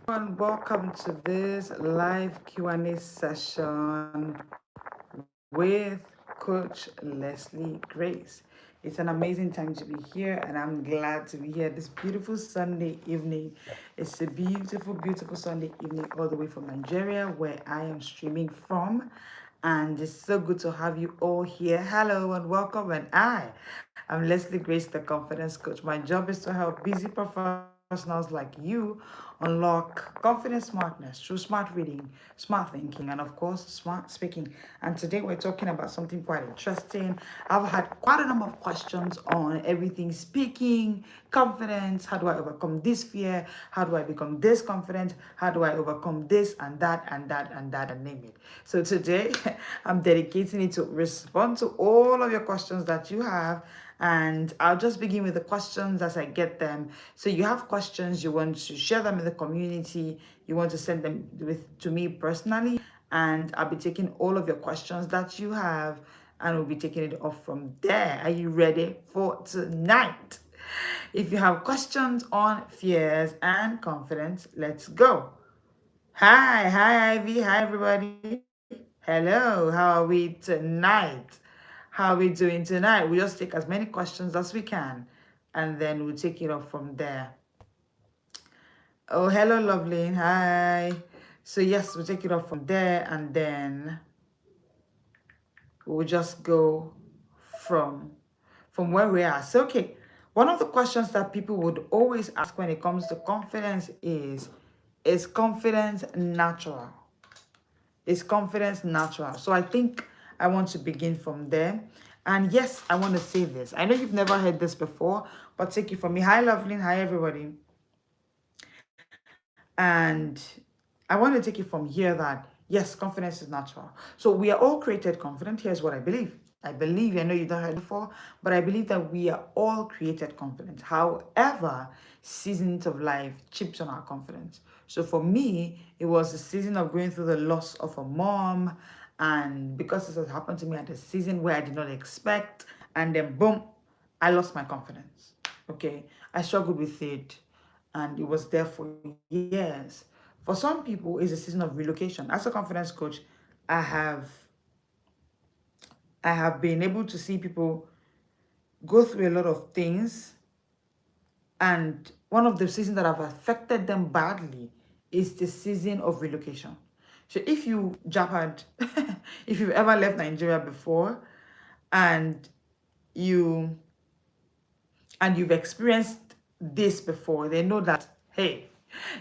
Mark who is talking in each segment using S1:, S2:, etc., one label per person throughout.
S1: And welcome to this live Q&A session with Coach Leslie Grace. It's an amazing time to be here, and I'm glad to be here this beautiful Sunday evening. It's a beautiful, beautiful Sunday evening all the way from Nigeria, where I am streaming from. And it's so good to have you all here. Hello and welcome. And I'm Leslie Grace, the Confidence Coach. My job is to help busy professionals like you unlock confidence smartness through smart reading, smart thinking, and of course, smart speaking. And today we're talking about something quite interesting. I've had quite a number of questions on everything speaking, confidence. How do I overcome this fear? How do I become this confident? How do I overcome this and that and that and that and name it? So today I'm dedicating it to respond to all of your questions that you have, and I'll just begin with the questions as I get them. So you have questions, you want to share them in the community, you want to send them to me personally, and I'll be taking all of your questions that you have, and we'll be taking it off from there. Are you ready for tonight? If you have questions on fears and confidence, let's go. Hi Ivy, hi everybody. Hello, how are we tonight? How are we doing tonight? We just take as many questions as we can, and then we'll take it off from there. Oh, hello, Loveline. Hi. So yes, we'll take it off from there, and then we'll just go from from where we are. So okay, one of the questions that people would always ask when it comes to confidence is confidence natural? Is confidence natural? So I think I want to begin from there. And yes, I want to say this. I know you've never heard this before, but take it from me. Hi, Loveline. Hi, everybody. And I want to take it from here that yes, confidence is natural. So we are all created confident. Here's what I believe. I know you've not heard before, but I believe that we are all created confident. However, seasons of life chips on our confidence. So for me, it was a season of going through the loss of a mom. And because this has happened to me at a season where I did not expect, and then boom, I lost my confidence. Okay. I struggled with it, and it was there for years. For some people, it's a season of relocation. As a confidence coach, I have I have been able to see people go through a lot of things, and one of the seasons that have affected them badly is the season of relocation. So if you Japan, if you've ever left Nigeria before, and you you've experienced this before, they know that hey,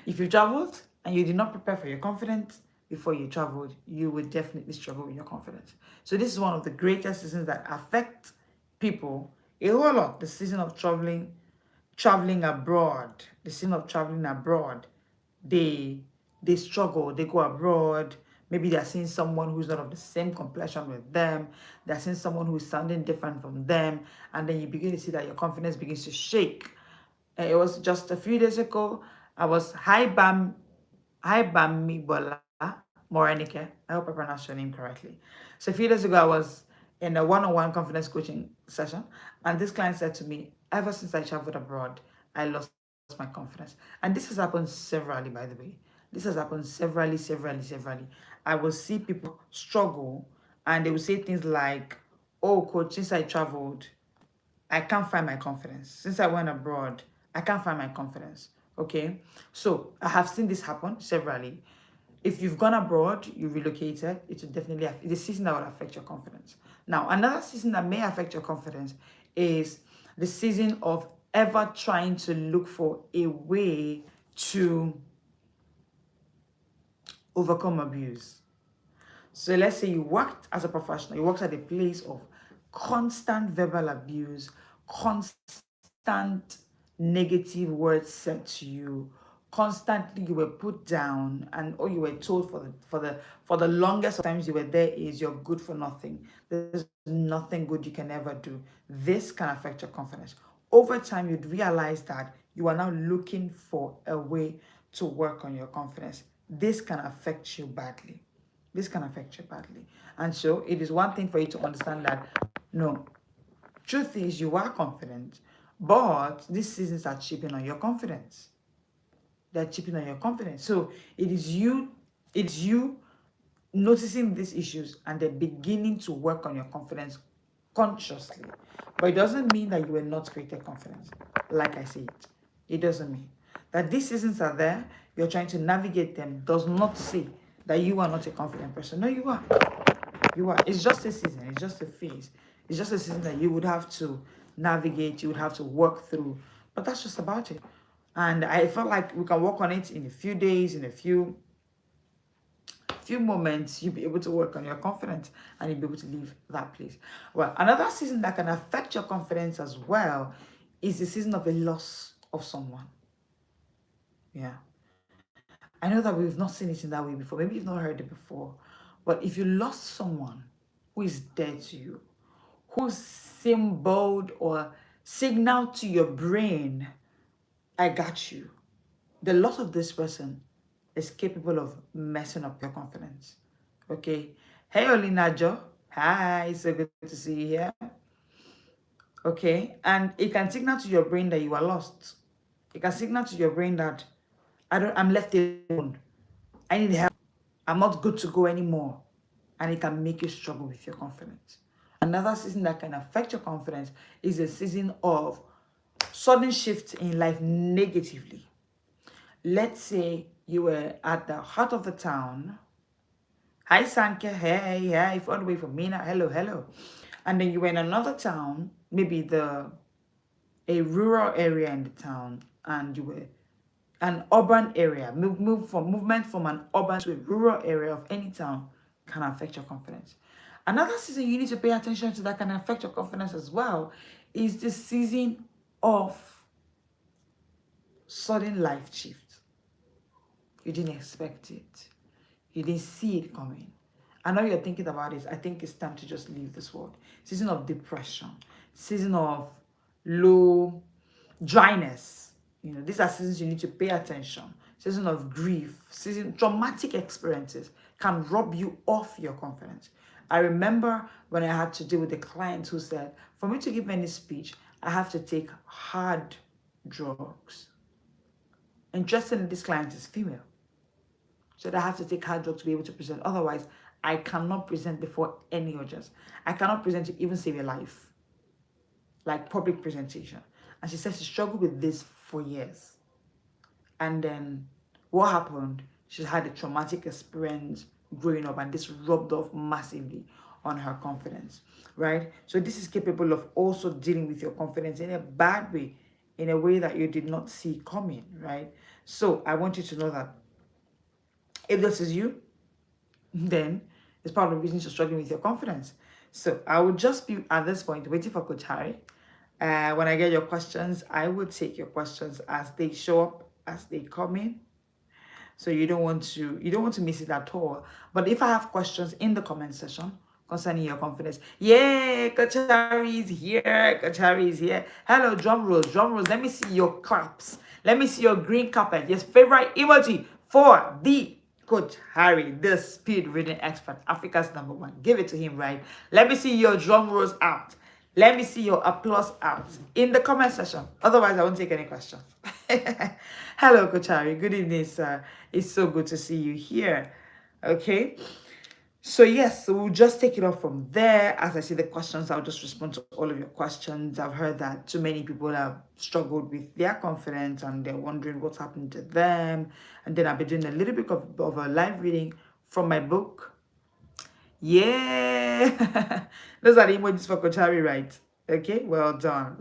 S1: if you traveled and you did not prepare for your confidence before you traveled, you would definitely struggle with your confidence. So this is one of the greatest seasons that affect people a whole lot. The season of traveling abroad, the season of traveling abroad, they struggle, they go abroad. Maybe they're seeing someone who's not of the same complexion with them, they're seeing someone who's sounding different from them, and then you begin to see that your confidence begins to shake. It was just a few days ago. I was Hi Bami Bola Morenike. I hope I pronounced your name correctly. So a few days ago, I was in a one-on-one confidence coaching session, and this client said to me, ever since I traveled abroad, I lost my confidence. And this has happened severally, by the way. This has happened severally. I will see people struggle, and they will say things like, oh, coach, since I traveled, I can't find my confidence. Since I went abroad, I can't find my confidence. Okay. So I have seen this happen severally. If you've gone abroad, you relocated, it will definitely it's a season that will affect your confidence. Now, another season that may affect your confidence is the season of ever trying to look for a way to overcome abuse. So let's say you worked as a professional, you worked at a place of constant verbal abuse, constant negative words said to you, constantly you were put down, and all you were told for the longest of times you were there is you're good for nothing. There's nothing good you can ever do. This can affect your confidence. Over time, you'd realize that you are now looking for a way to work on your confidence. This can affect you badly. This can affect you badly. And so it is one thing for you to understand that no, truth is you are confident, but these seasons are chipping on your confidence. that chipping on your confidence. So it's you noticing these issues and then beginning to work on your confidence consciously. But it doesn't mean that you were not created confidence. Like I said, it doesn't mean that these seasons are there, you're trying to navigate them, does not say that you are not a confident person. No, you are. You are. It's just a season, it's just a phase. It's just a season that you would have to navigate, you would have to work through. But that's just about it. And I felt like we can work on it in a few days, in a few moments. You'll be able to work on your confidence and you'll be able to leave that place. Well, another season that can affect your confidence as well is the season of a loss of someone. Yeah. I know that we've not seen it in that way before. Maybe you've not heard it before. But if you lost someone who is dear to you, who symboled or signaled to your brain, I got you, the loss of this person is capable of messing up your confidence. Okay? Hey, Olinajo. Hi, so good to see you here. Okay? And it can signal to your brain that you are lost. It can signal to your brain that I'm left alone. I need help. I'm not good to go anymore. And it can make you struggle with your confidence. Another season that can affect your confidence is a season of sudden shifts in life negatively. Let's say you were at the heart of the town. Hi, Sanke. Hey, all the way from Mina. Hello. And then you were in another town, maybe a rural area in the town, and you were an urban area. Movement from an urban to a rural area of any town can affect your confidence. Another season you need to pay attention to that can affect your confidence as well is the season of sudden life shift. You didn't expect it. You didn't see it coming. I know you're thinking about it. I think it's time to just leave this world. Season of depression. Season of low dryness. You know, these are seasons you need to pay attention. Season of grief. Traumatic experiences can rob you of your confidence. I remember when I had to deal with a client who said, for me to give any speech, I have to take hard drugs. Interestingly, this client is female. So I have to take hard drugs to be able to present. Otherwise, I cannot present before any audience. I cannot present to even save a life. Like public presentation. And she said she struggled with this for years. And then what happened? She had a traumatic experience growing up, and this rubbed off massively on her confidence, right? So this is capable of also dealing with your confidence in a bad way, in a way that you did not see coming, right? So I want you to know that if this is you, then it's part of the reason you're struggling with your confidence. So I would just be at this point waiting for Coach Harry. When I get your questions, I will take your questions as they show up, as they come in. So you don't want to miss it at all. But if I have questions in the comment section concerning your confidence, yeah, Coach Harry is here. Coach Harry is here. Hello, drum rolls. Let me see your claps. Let me see your green carpet. Yes, favorite emoji for the Coach Harry, the speed reading expert, Africa's #1. Give it to him, right? Let me see your drum rolls out. Let me see your applause out in the comment section. Otherwise, I won't take any questions. Hello, Coach Harry. Good evening, sir. It's so good to see you here. Okay. So yes, so we'll just take it off from there. As I see the questions, I'll just respond to all of your questions. I've heard that too many people have struggled with their confidence and they're wondering what's happened to them. And then I'll be doing a little bit of a live reading from my book. Yeah. Those are the emojis for Coach Harry, right? Okay, well done.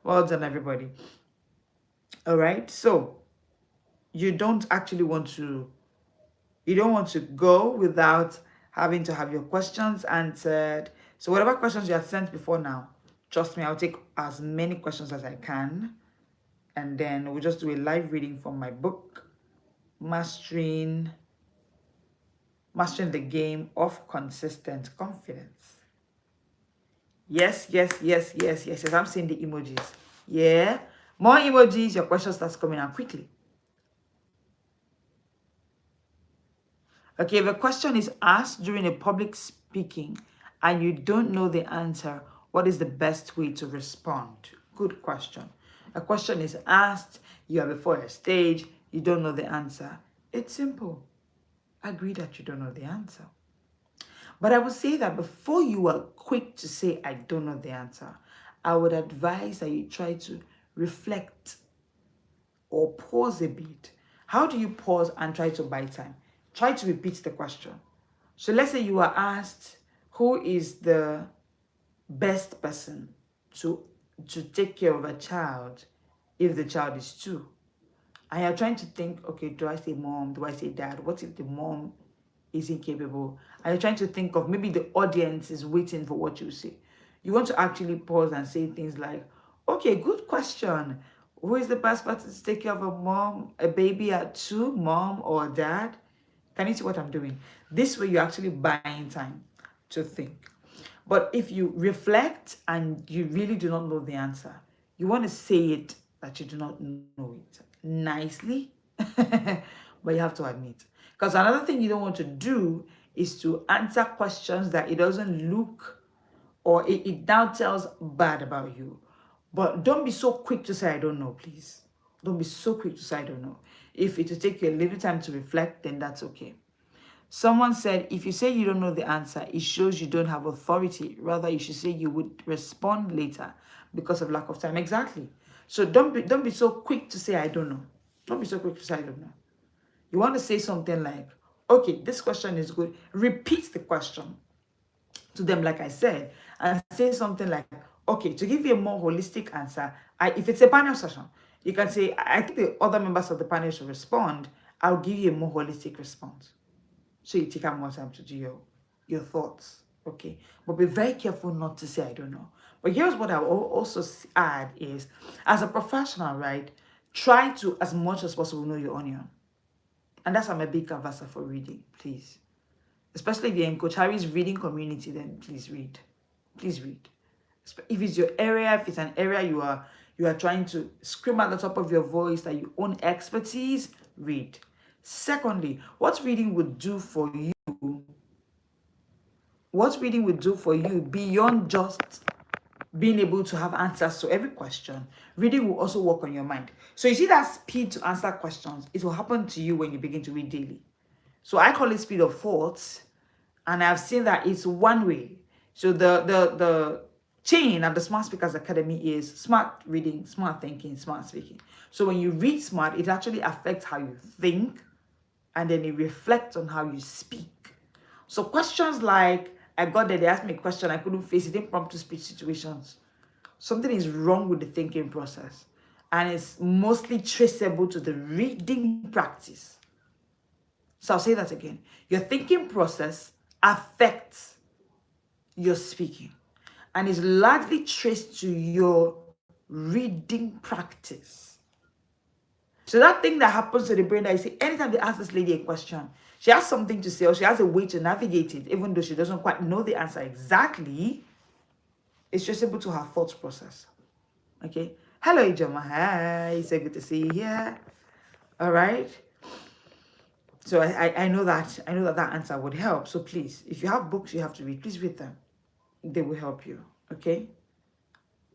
S1: Well done, everybody. All right, so you don't want to go without having to have your questions answered. So whatever questions you have sent before now, trust me, I'll take as many questions as I can. And then we'll just do a live reading from my book, Mastering the Game of Consistent Confidence. Yes. I'm seeing the emojis. Yeah. More emojis, your question starts coming out quickly. Okay, if a question is asked during a public speaking and you don't know the answer, what is the best way to respond? Good question. A question is asked, you are before a stage, you don't know the answer. It's simple. Agree that you don't know the answer. But I would say that before you are quick to say, I don't know the answer, I would advise that you try to reflect or pause a bit. How do you pause and try to buy time? Try to repeat the question. So let's say you are asked, who is the best person to take care of a child if the child is 2? And you're trying to think, okay, do I say mom? Do I say dad? What if the mom is incapable? And you're trying to think of, maybe the audience is waiting for what you say. You want to actually pause and say things like, okay, good question. Who is the best person to take care of a baby at 2, mom or dad? Can you see what I'm doing? This way, you're actually buying time to think. But if you reflect and you really do not know the answer, you want to say it that you do not know it nicely, but you have to admit. Because another thing you don't want to do is to answer questions that it doesn't look, or it now tells bad about you. But don't be so quick to say, I don't know, please. Don't be so quick to say, I don't know. If it will take you a little time to reflect, then that's okay. Someone said, if you say you don't know the answer, it shows you don't have authority. Rather, you should say you would respond later because of lack of time. Exactly. So don't be so quick to say, I don't know. Don't be so quick to say, I don't know. You want to say something like, okay, this question is good. Repeat the question to them, like I said, and say something like, okay, to give you a more holistic answer, if it's a panel session, you can say, I think the other members of the panel should respond. I'll give you a more holistic response. So you take out more time to do your thoughts, okay? But be very careful not to say, I don't know. But here's what I will also add is, as a professional, right, try to, as much as possible, know your onion. And that's why I'm a big canvasser for reading, please. Especially if you're in Coach Harry's reading community, then please read. Please read. If it's your area, if it's an area you are trying to scream at the top of your voice that you own expertise, read. Secondly, what reading would do for you beyond just being able to have answers to every question, reading will also work on your mind. So you see that speed to answer questions, it will happen to you when you begin to read daily. So I call it speed of thoughts, and I've seen that it's one way. So the chain at the Smart Speakers Academy is smart reading, smart thinking, smart speaking. So when you read smart, it actually affects how you think, and then it reflects on how you speak. So questions like, I got there, they asked me a question, I couldn't face it, impromptu speech situations. Something is wrong with the thinking process, and it's mostly traceable to the reading practice. So I'll say that again. Your thinking process affects your speaking, and is largely traced to your reading practice. So that thing that happens to the brain that you see, anytime they ask this lady a question, she has something to say, or she has a way to navigate it, even though she doesn't quite know the answer exactly, it's traceable to her thought process. Okay? Hello, Ijoma. Hi. So good to see you here. All right. So I know that answer would help. So please, if you have books you have to read, please read them. They will help you. Okay?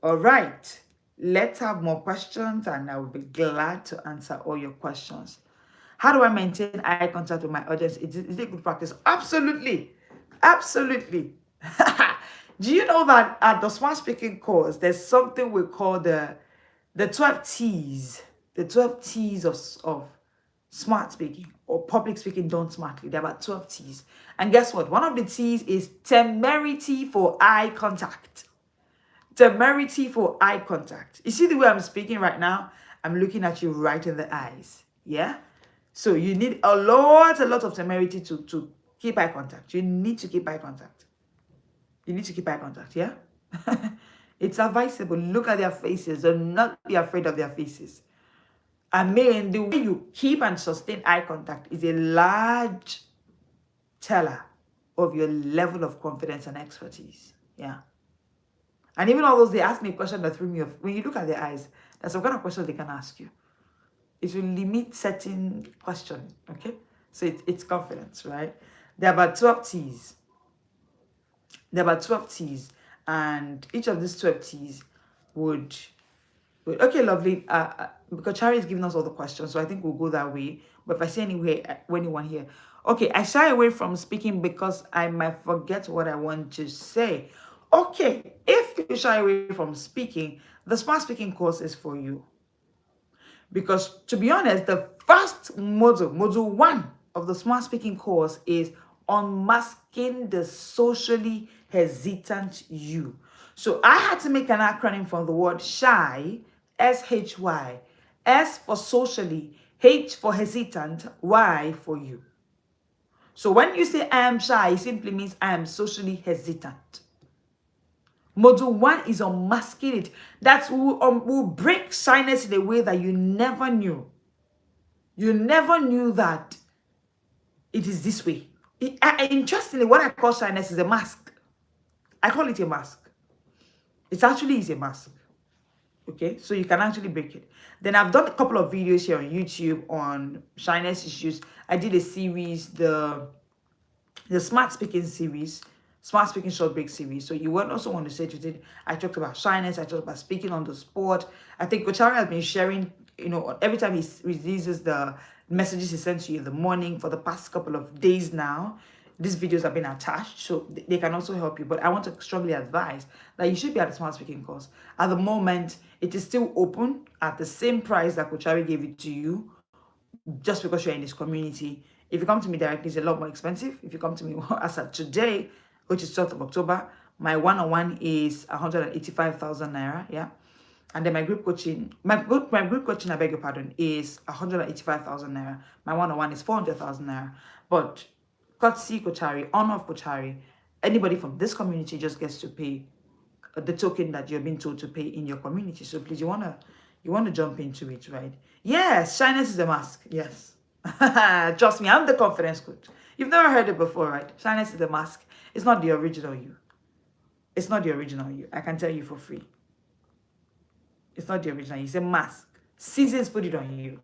S1: All right. Let's have more questions, and I will be glad to answer all your questions. How do I maintain eye contact with my audience? Is it a good practice? Absolutely. Absolutely. Do you know that at the Smart Speaking course, there's something we call the 12 T's. The 12 T's of smart speaking, or public speaking done smartly. There are about 12 T's. And guess what? One of the T's is temerity for eye contact. Temerity for eye contact. You see the way I'm speaking right now? I'm looking at you right in the eyes. Yeah? So you need a lot of temerity to keep eye contact. You need to keep eye contact. You need to keep eye contact, yeah? It's advisable. Look at their faces. Do not be afraid of their faces. I mean, the way you keep and sustain eye contact is a large teller of your level of confidence and expertise. Yeah. And even although they asked me a question that threw me off, when you look at their eyes, there's some kind of questions they can ask you. It will limit certain questions, okay? So it's confidence, right? There are about 12 T's. There are about 12 T's. And each of these 12 T's would Good. Okay, lovely. Because Chari is giving us all the questions, so I think we'll go that way. But if I see anyone here, okay, I shy away from speaking because I might forget what I want to say. Okay, if you shy away from speaking, the Smart Speaking course is for you. Because to be honest, the first module 1 of the Smart Speaking course is unmasking the socially hesitant you. So I had to make an acronym from the word shy, SHY, S for socially, H for hesitant, Y for you. So when you say I am shy, it simply means I am socially hesitant. Module 1 is unmasking it. That will break shyness in a way that you never knew. You never knew that it is this way. Interestingly, what I call shyness is a mask. I call it a mask. It actually is a mask. Okay, so you can actually break it. Then I've done a couple of videos here on YouTube on shyness issues. I did a series, the Smart Speaking series, Smart Speaking Short Break series. So you would also want to search with it. I talked about shyness. I talked about speaking on the spot. I think Kochari has been sharing, every time he releases the messages he sends to you in the morning for the past couple of days now. These videos have been attached, so they can also help you. But I want to strongly advise that you should be at the Smart Speaking course. At the moment, it is still open at the same price that Kochari gave it to you, just because you're in this community. If you come to me directly, it's a lot more expensive. If you come to me as of today, which is 12th of October, my one-on-one is 185,000 naira, yeah. And then my group coaching, I beg your pardon, is 185,000 naira. My one-on-one is 400,000 naira. But courtesy Kochari, honor of Kochari, anybody from this community just gets to pay the token that you're being told to pay in your community. So please, you wanna jump into it, right? Yes, shyness is a mask. Yes. Trust me, I'm the confidence coach. You've never heard it before, right? Shyness is a mask. It's not the original you. It's not the original you. I can tell you for free. It's not the original you. It's a mask. Seasons put it on you.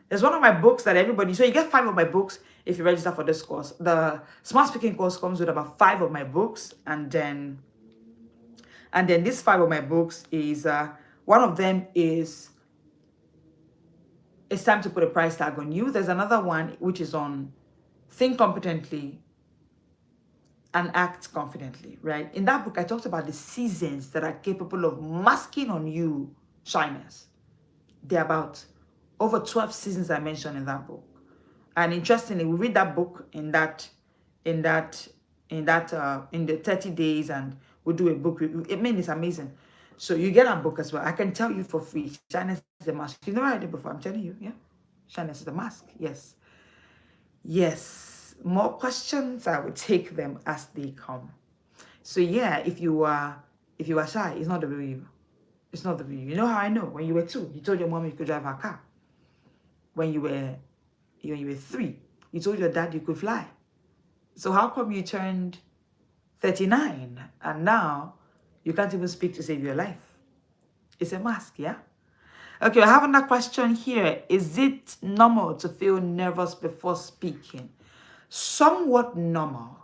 S1: There's one of my books that everybody, so you get 5 of my books if you register for this course. The Smart Speaking course comes with about 5 of my books, and then this 5 of my books is one of them is It's Time to Put a Price Tag on You. There's another one which is on Think Competently and Act Confidently, right? In that book, I talked about the seasons that are capable of masking on you shyness. There are about over 12 seasons I mentioned in that book. And interestingly, we read that book in the 30 days, and we'll do a book review. It's amazing. So you get a book as well. I can tell you for free, shyness is a mask. You've never heard it before, I'm telling you, yeah? Shyness is a mask, yes. Yes. More questions, I will take them as they come. So yeah, if you are shy, it's not the real you. It's not the real you. You know how I know? When you were 2, you told your mom you could drive a car. When you were 3, you told your dad you could fly. So how come you turned 39 and now you can't even speak to save your life? It's a mask, yeah? Okay, I have another question here. Is it normal to feel nervous before speaking? Somewhat normal.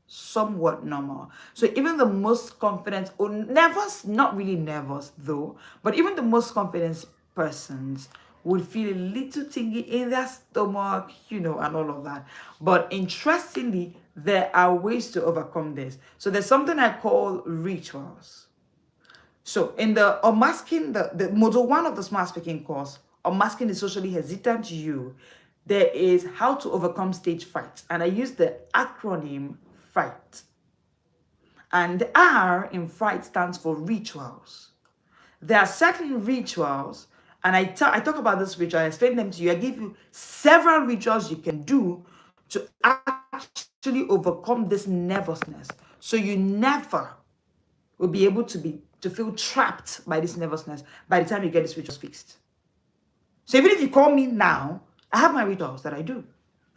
S1: Somewhat normal. So even the most confident, or nervous, not really nervous though, but even the most confident persons would feel a little tingy in their stomach, and all of that. But interestingly, there are ways to overcome this. So there's something I call rituals. So in the unmasking, the module 1 of the Smart Speaking course, unmasking the socially hesitant you, there is how to overcome stage fright. And I use the acronym FRIGHT. And R in fright stands for rituals. There are certain rituals, and I talk about this ritual, I explain them to you. I give you several rituals you can do to actually overcome this nervousness. So you never will be able to feel trapped by this nervousness by the time you get this rituals fixed. So even if you call me now, I have my rituals that I do.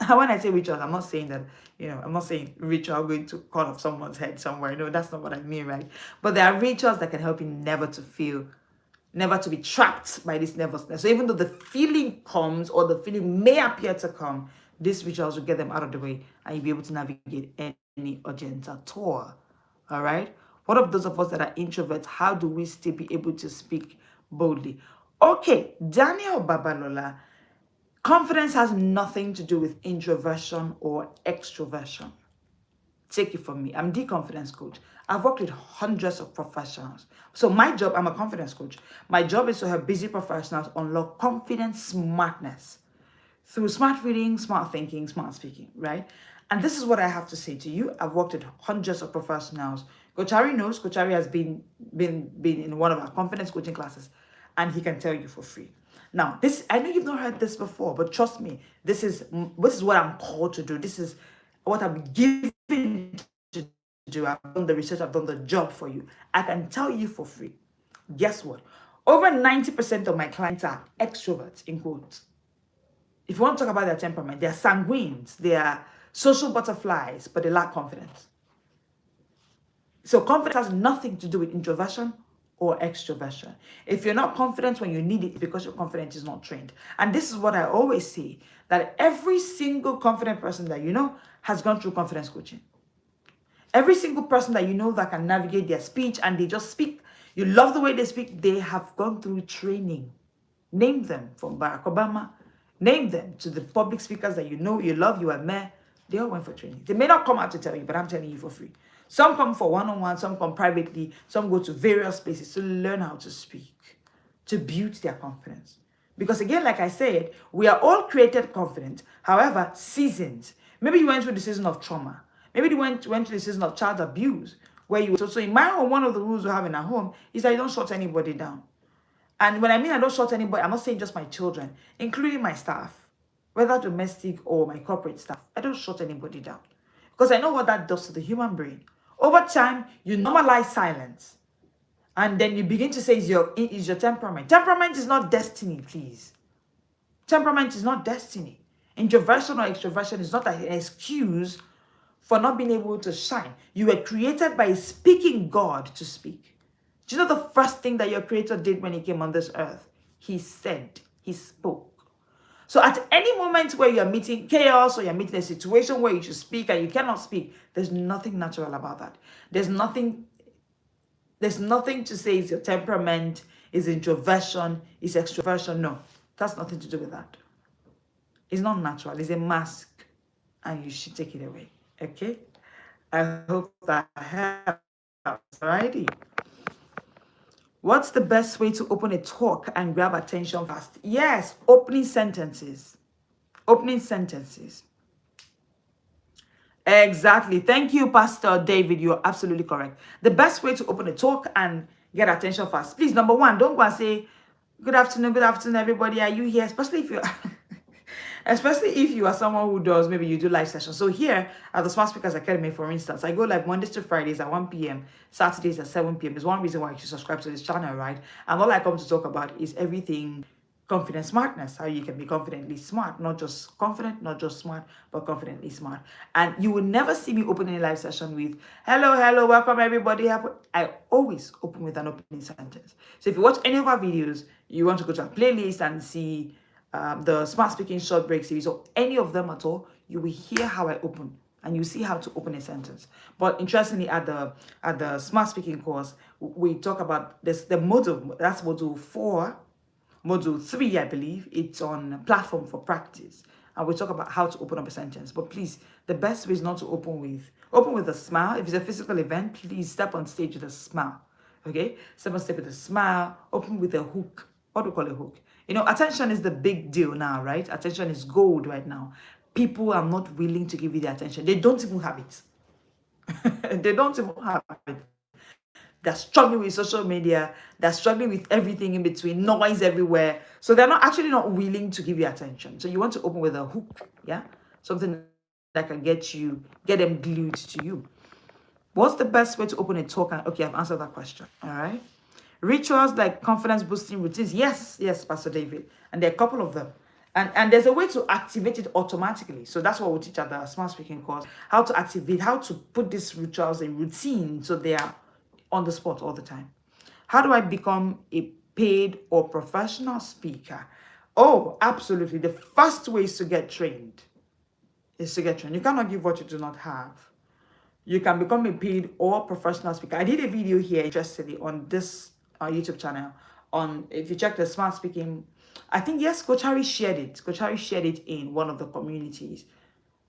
S1: When I say rituals, I'm not saying that, I'm not saying ritual going to cut off someone's head somewhere. No, that's not what I mean, right? But there are rituals that can help you never to be trapped by this nervousness. So even though the feeling comes, or the feeling may appear to come, these rituals will get them out of the way, and you'll be able to navigate any urgent at all. All right? What of those of us that are introverts? How do we still be able to speak boldly. Okay, Daniel Babalola, confidence has nothing to do with introversion or extroversion. Take it from me. I'm the confidence coach. I've worked with hundreds of professionals. So my job, I'm a confidence coach. My job is to help busy professionals unlock confidence smartness through smart reading, smart thinking, smart speaking, right? And this is what I have to say to you. I've worked with hundreds of professionals. Coach Harry knows. Coach Harry has been in one of our confidence coaching classes, and he can tell you for free. Now, this, I know you've not heard this before, but trust me, this is what I'm called to do. This is what I'm given to do. I've done the research, I've done the job for you. I can tell you for free. Guess what? Over 90% of my clients are extroverts, in quotes. If you want to talk about their temperament, they're sanguines, they are social butterflies, but they lack confidence. So confidence has nothing to do with introversion or extroversion. If you're not confident when you need it, it's because your confidence is not trained. And this is what I always say, that every single confident person that you know has gone through confidence coaching. Every single person that you know that can navigate their speech and they just speak, you love the way they speak, they have gone through training. Name them, from Barack Obama, name them to the public speakers that you know, you love, you admire. They all went for training. They may not come out to tell you, but I'm telling you for free. Some come for one-on-one, some come privately, some go to various places to learn how to speak, to build their confidence. Because again, like I said, we are all created confident, however, seasoned. Maybe you went through the season of trauma. Maybe you went through the season of child abuse, where you so in my home, one of the rules we have in our home is that you don't shut anybody down. And when I mean I don't shut anybody, I'm not saying just my children, including my staff, whether domestic or my corporate staff. I don't shut anybody down because I know what that does to the human brain. Over time, you normalize silence. And then you begin to say, is your temperament. Temperament is not destiny, please. Temperament is not destiny. Introversion or extroversion is not an excuse for not being able to shine. You were created by a speaking God to speak. Do you know the first thing that your creator did when he came on this earth? He said, he spoke. So at any moment where you're meeting chaos or you're meeting a situation where you should speak and you cannot speak, there's nothing natural about that. There's nothing to say it's your temperament, it's introversion, it's extroversion. No, that's nothing to do with that. It's not natural. It's a mask and you should take it away. Okay? I hope that helps. Alrighty. What's the best way to open a talk and grab attention fast? Yes, opening sentences. Opening sentences. Exactly. Thank you, Pastor David. You're absolutely correct. The best way to open a talk and get attention fast. Please, number one, don't go and say, good afternoon, everybody. Are you here? Especially if you are someone who does, maybe you do live sessions. So here at the Smart Speakers Academy, for instance, I go live Mondays to Fridays at 1 p.m., Saturdays at 7 p.m. There's one reason why you should subscribe to this channel, right? And all I come to talk about is everything confident smartness, how you can be confidently smart, not just confident, not just smart, but confidently smart. And you will never see me open any live session with, hello, welcome everybody. I always open with an opening sentence. So if you watch any of our videos, you want to go to our playlist and see the Smart Speaking Short Break series or any of them at all, you will hear how I open and you see how to open a sentence. But interestingly, at the Smart Speaking course, we talk about this, the module, that's module 4, module 3, I believe. It's on platform for practice. And we talk about how to open up a sentence. But please, the best way is not to open with a smile. If it's a physical event, please step on stage with a smile. Okay? Step on stage with a smile, open with a hook. What do we call a hook? You know, attention is the big deal now, right? Attention is gold right now. People are not willing to give you the attention. They don't even have it. They don't even have it. They're struggling with social media. They're struggling with everything in between, noise everywhere. So they're not willing to give you attention. So you want to open with a hook, yeah? Something that can get them glued to you. What's the best way to open a talk? Okay, I've answered that question, all right? Rituals like confidence boosting routines. Yes, Pastor David. And there are a couple of them. And there's a way to activate it automatically. So that's what we teach at the Smart Speaking course. How to activate, how to put these rituals in routine so they are on the spot all the time. How do I become a paid or professional speaker? Oh, absolutely. The first way is to get trained. You cannot give what you do not have. You can become a paid or professional speaker. I did a video here, interestingly, on this YouTube channel on, if you check the smart speaking, I think, yes, Coach Harry shared it. Coach Harry shared it in one of the communities,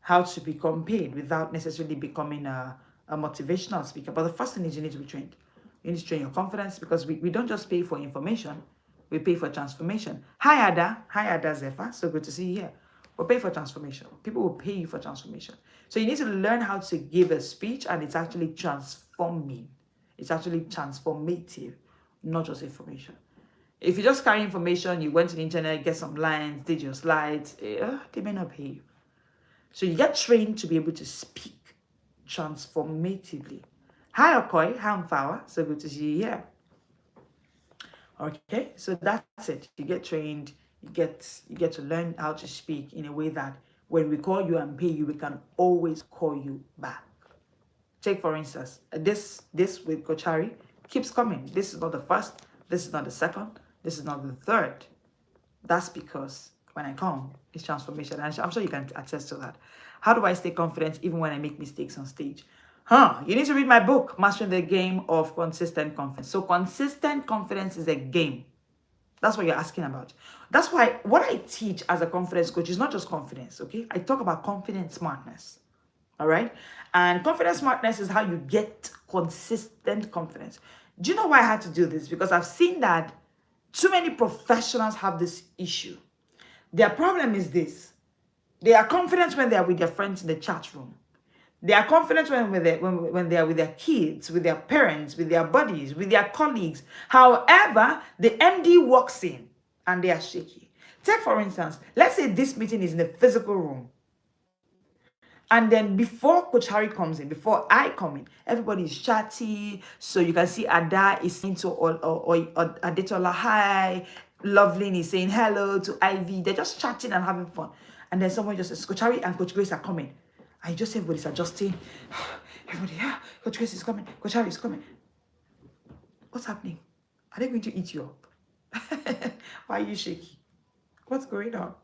S1: how to become paid without necessarily becoming a motivational speaker. But the first thing is you need to be trained. You need to train your confidence, because we don't just pay for information, we pay for transformation. Hi, Ada. Hi, Ada Zephyr. So good to see you here. We'll pay for transformation. People will pay you for transformation. So you need to learn how to give a speech, and it's actually transforming. It's actually transformative, not just information. If you just carry information, you went to the internet, get some lines, did your slides, they may not pay you. So you get trained to be able to speak transformatively. Hi, Okoy. Hi, Mfawa. So good to see you here. Okay, so that's it. You get trained. You get to learn how to speak in a way that when we call you and pay you, we can always call you back. Take, for instance, this with Coach Harry keeps coming. This is not the first. This is not the second. This is not the third. That's because when I come, it's transformation. And I'm sure you can attest to that. How do I stay confident even when I make mistakes on stage? You need to read my book, Mastering the Game of Consistent Confidence. So consistent confidence is a game. That's what you're asking about. That's why what I teach as a confidence coach is not just confidence, okay? I talk about confidence smartness, all right? And confidence smartness is how you get consistent confidence. Do you know why I had to do this? Because I've seen that too many professionals have this issue. Their problem is this. They are confident when they are with their friends in the chat room. They are confident when they are with their kids, with their parents, with their buddies, with their colleagues. However, the MD walks in and they are shaky. Take, for instance, let's say this meeting is in a physical room. And then before Coach Harry comes in, before I come in, everybody is chatty. So you can see Ada is saying to Adetola, hi. Loveline is saying hello to Ivy. They're just chatting and having fun. And then someone just says, Coach Harry and Coach Grace are coming. I just everybody's adjusting. Everybody, Coach Grace is coming. Coach Harry is coming. What's happening? Are they going to eat you up? Why are you shaky? What's going on?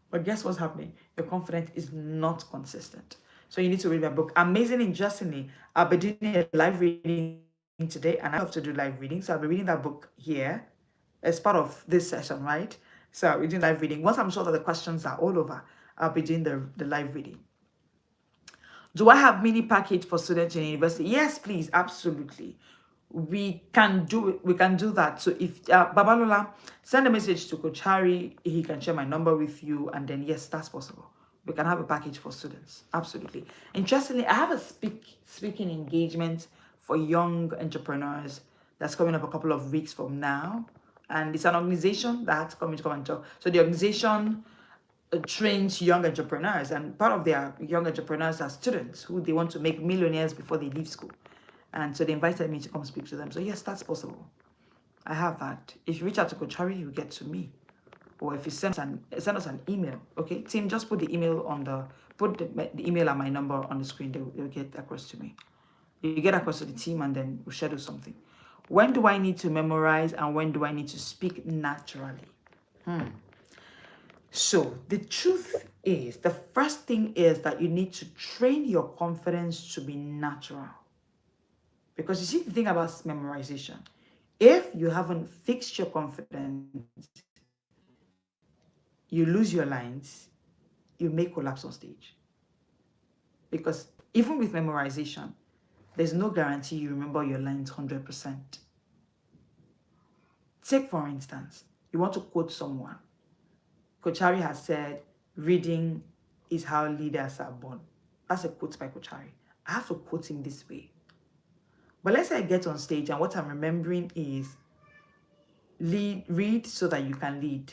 S1: But guess what's happening? Your confidence is not consistent. So you need to read my book. Amazing Interestingly, I'll be doing a live reading today, and I love to do live reading. So I'll be reading that book here as part of this session, right? So I'll be doing live reading. Once I'm sure that the questions are all over, I'll be doing the live reading. Do I have mini package for students in university? Yes, please, absolutely. We can do it. We can do that. So if Babalola, send a message to Coach Harry, he can share my number with you, and then yes, that's possible. We can have a package for students. Absolutely. Interestingly, I have a speaking engagement for young entrepreneurs that's coming up a couple of weeks from now, and it's an organization that's coming to come and talk. So the organization trains young entrepreneurs, and part of their young entrepreneurs are students who they want to make millionaires before they leave school. And so they invited me to come speak to them. So yes, that's possible. I have that. If you reach out to Coach Harry, you get to me. Or if you send us an email, okay? Team, just put the email on the email and my number on the screen. They'll get across to me. You get across to the team, and then we'll schedule something. When do I need to memorize, and when do I need to speak naturally? So the truth is, the first thing is that you need to train your confidence to be natural. Because you see, the thing about memorization, if you haven't fixed your confidence, you lose your lines, you may collapse on stage. Because even with memorization, there's no guarantee you remember your lines 100%. Take, for instance, you want to quote someone. Coach Harry has said, reading is how leaders are born. That's a quote by Coach Harry. I have to quote him this way. But let's say I get on stage and what I'm remembering is read so that you can lead.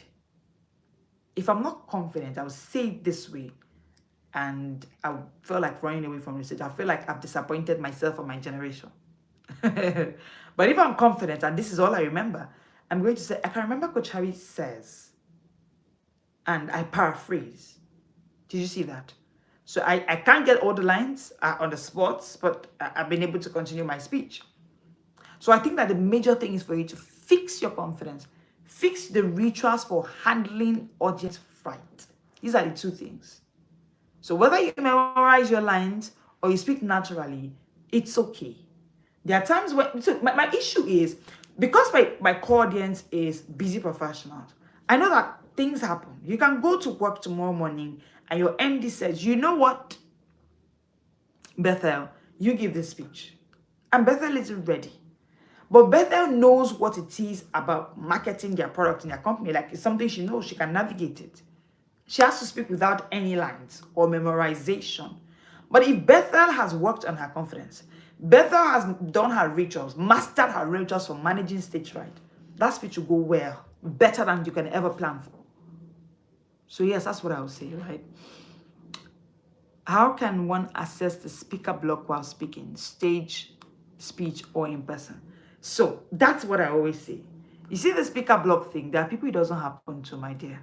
S1: If I'm not confident, I will say it this way, and I feel like running away from the stage. I feel like I've disappointed myself and my generation. But if I'm confident and this is all I remember, I'm going to say, I can remember Coach Harry says, and I paraphrase. Did you see that? So I can't get all the lines on the spot, but I've been able to continue my speech. So I think that the major thing is for you to fix your confidence, fix the rituals for handling audience fright. These are the two things. So whether you memorize your lines or you speak naturally, it's okay. There are times when, so my issue is, because my core audience is busy professionals, I know that things happen. You can go to work tomorrow morning and your MD says, you know what, Bethel, you give this speech. And Bethel isn't ready. But Bethel knows what it is about marketing their product in their company. Like, it's something she knows, she can navigate it. She has to speak without any lines or memorization. But if Bethel has worked on her confidence, Bethel has done her rituals, mastered her rituals for managing stage fright, that speech will go well, better than you can ever plan for. So yes, that's what I would say, right? How can one assess the speaker block while speaking, stage, speech, or in person? So that's what I always say. You see the speaker block thing, there are people it doesn't happen to, my dear.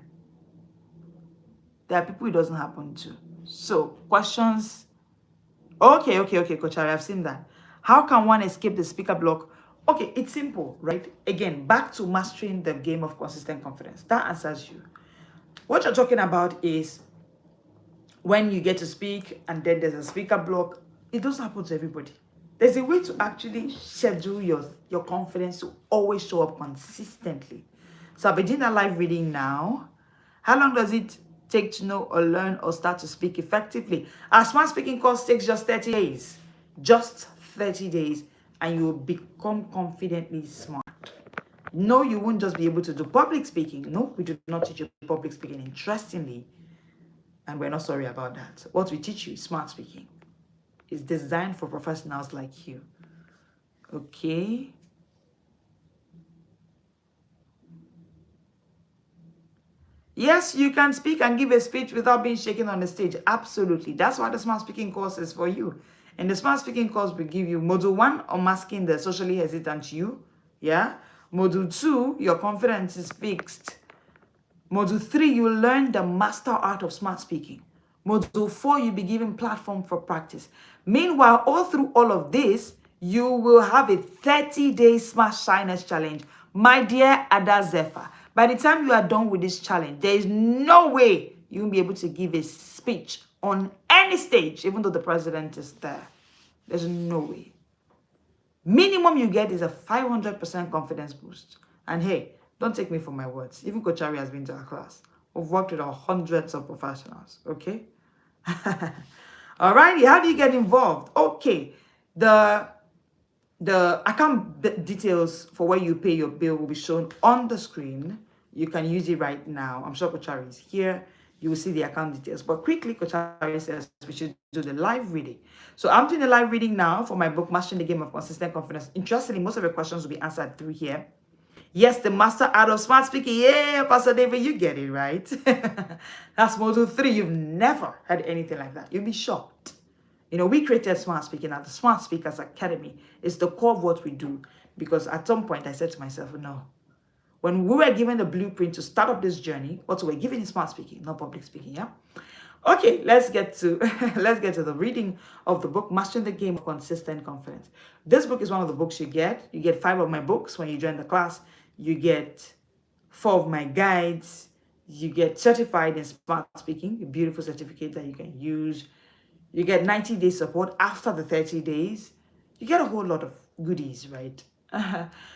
S1: There are people it doesn't happen to. So questions. Okay, Coach Harry, I've seen that. How can one escape the speaker block? Okay, it's simple, right? Again, back to mastering the game of consistent confidence. That answers you. What you're talking about is when you get to speak and then there's a speaker block. It doesn't happen to everybody. There's a way to actually schedule your confidence to always show up consistently. So I'll be doing that live reading now. How long does it take to know or learn or start to speak effectively? Our smart speaking course takes just 30 days. Just 30 days. And you will become confidently smart. No, you won't just be able to do public speaking. No, we do not teach you public speaking, interestingly. And we're not sorry about that. What we teach you is smart speaking. It's designed for professionals like you. Okay. Yes, you can speak and give a speech without being shaken on the stage. Absolutely. That's why the smart speaking course is for you. And the smart speaking course will give you module 1, unmasking the socially hesitant you. Yeah. Module 2, your confidence is fixed. Module 3, you will learn the master art of smart speaking. Module 4, you'll be given platform for practice. Meanwhile, all through all of this, you will have a 30-day Smart Shyness Challenge. My dear Ada Zephyr, by the time you are done with this challenge, there is no way you will be able to give a speech on any stage, even though the president is there. There's no way. Minimum you get is a 500% confidence boost. And hey, don't take me for my words. Even Coach Harry has been to our class. We've worked with hundreds of professionals, okay? Alrighty, how do you get involved? Okay, the account details for where you pay your bill will be shown on the screen. You can use it right now. I'm sure Coach Harry is here. You will see the account details. But quickly, Coach Harry says we should do the live reading. So I'm doing the live reading now for my book, Mastering the Game of Consistent Confidence. Interestingly, most of your questions will be answered through here. Yes, the master art of smart speaking. Yeah, Pastor David, you get it, right? That's module 3. You've never had anything like that. You'll be shocked. You know, we created Smart Speaking at the Smart Speakers Academy. It's the core of what we do. Because at some point, I said to myself, no. When we were given the blueprint to start up this journey, what we're given is smart speaking, not public speaking, yeah? Okay, let's get to the reading of the book, Mastering the Game of Consistent Confidence. This book is one of the books you get. You get 5 of my books when you join the class. You get 4 of my guides. You get certified in smart speaking, a beautiful certificate that you can use. You get 90 days support after the 30 days. You get a whole lot of goodies, right?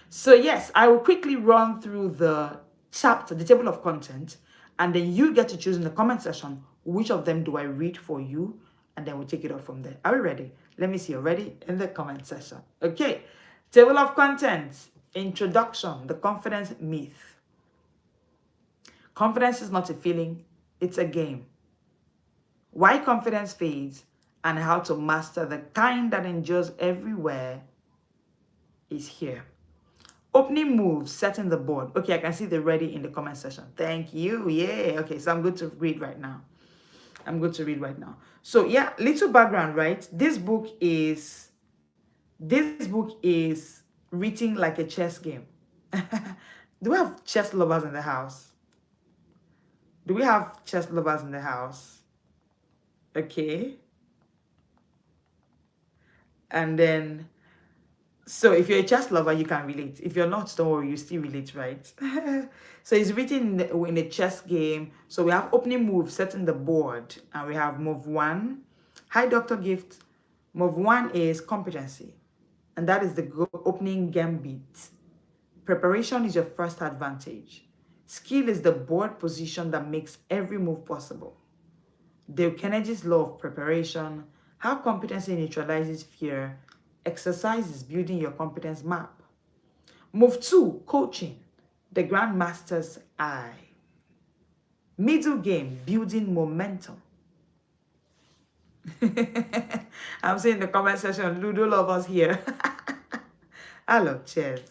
S1: So yes, I will quickly run through the chapter, the table of content, and then you get to choose in the comment section which of them do I read for you, and then we'll take it off from there. Are we ready? Let me see you ready in the comment section. Okay, table of contents, introduction, the confidence myth. Confidence is not a feeling, it's a game. Why confidence fades and how to master the kind that endures everywhere is here. Opening moves, setting the board. Okay, I can see the ready in the comment section. Thank you. Yeah. Okay, so I'm good to read right now. So yeah, little background, right? This book is written like a chess game. Do we have chess lovers in the house? Okay. And then, so if you're a chess lover, you can relate. If you're not, don't worry, you still relate, right? So it's written in a chess game. So we have opening move, setting the board, and we have move 1. Hi, Dr. Gift. Move 1 is competency, and that is the opening gambit. Preparation is your first advantage. Skill is the board position that makes every move possible. Dale Carnegie's law of preparation, how competency neutralizes fear. Exercise is building your competence map. Move 2, coaching, the grandmaster's eye. Middle game, building momentum. I'm seeing the comment section, Ludo lovers here. I love chess.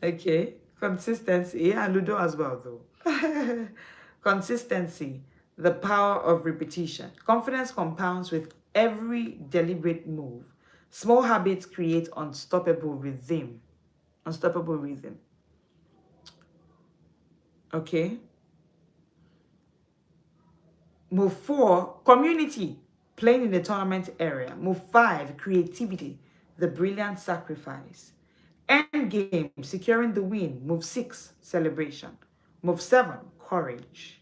S1: Okay, consistency. Yeah, Ludo as well though. Consistency, the power of repetition. Confidence compounds with every deliberate move. Small habits create unstoppable rhythm. Unstoppable rhythm. Okay. Move 4, community, playing in the tournament area. Move 5, creativity, the brilliant sacrifice. End game, securing the win. Move 6, celebration. Move 7, courage.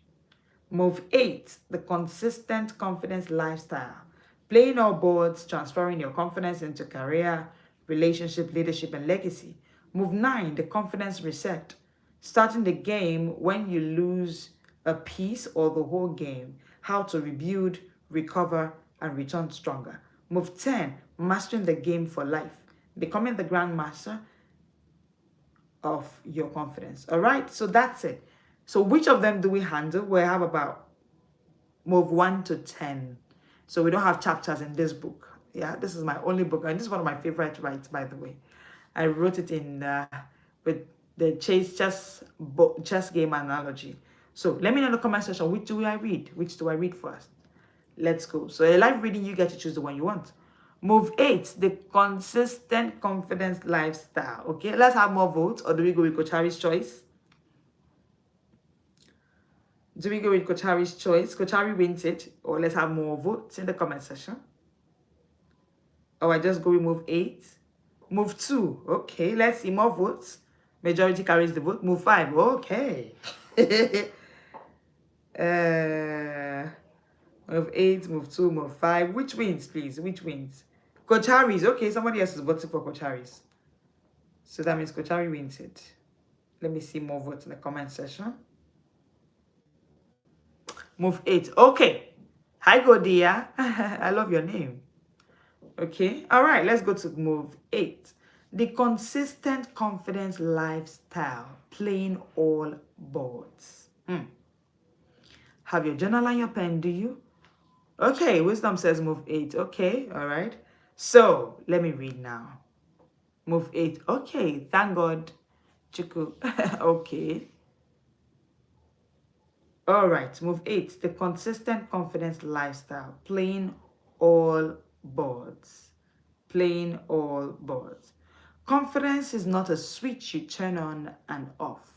S1: Move 8, the consistent confidence lifestyle. Playing all boards, transferring your confidence into career, relationship, leadership, and legacy. Move 9, the confidence reset. Starting the game when you lose a piece or the whole game. How to rebuild, recover, and return stronger. Move 10, mastering the game for life. Becoming the grandmaster of your confidence. All right, so that's it. So which of them do we handle? We have about move 1 to 10. So we don't have chapters in this book. Yeah, this is my only book, and this is one of my favorite writes, by the way. I wrote it in with the chess game analogy. So let me know in the comment section, which do I read? Which do I read first? Let's go. So a live reading, you get to choose the one you want. Move 8, the consistent confidence lifestyle. Okay, let's have more votes, or do we go with Coach Harry's choice? Do we go with Coach Harry's choice? Coach Harry wins it, or let's have more votes in the comment section. Or I just go with move 8. Move 2. Okay, let's see more votes. Majority carries the vote. Move 5. Okay. Move 8, move 2, move 5. Which wins, please? Which wins? Coach Harry's. Okay, somebody else is voting for Coach Harry's. So that means Coach Harry wins it. Let me see more votes in the comment section. Move 8. Okay. Hi, Godia. I love your name. Okay. All right. Let's go to move 8. The consistent confidence lifestyle. Playing all boards. Have your journal and your pen, do you? Okay. Wisdom says move 8. Okay. All right. So let me read now. Move 8. Okay. Thank God. Chuku. Okay. All right, move 8, the consistent confidence lifestyle, playing all boards. Playing all boards. Confidence is not a switch you turn on and off.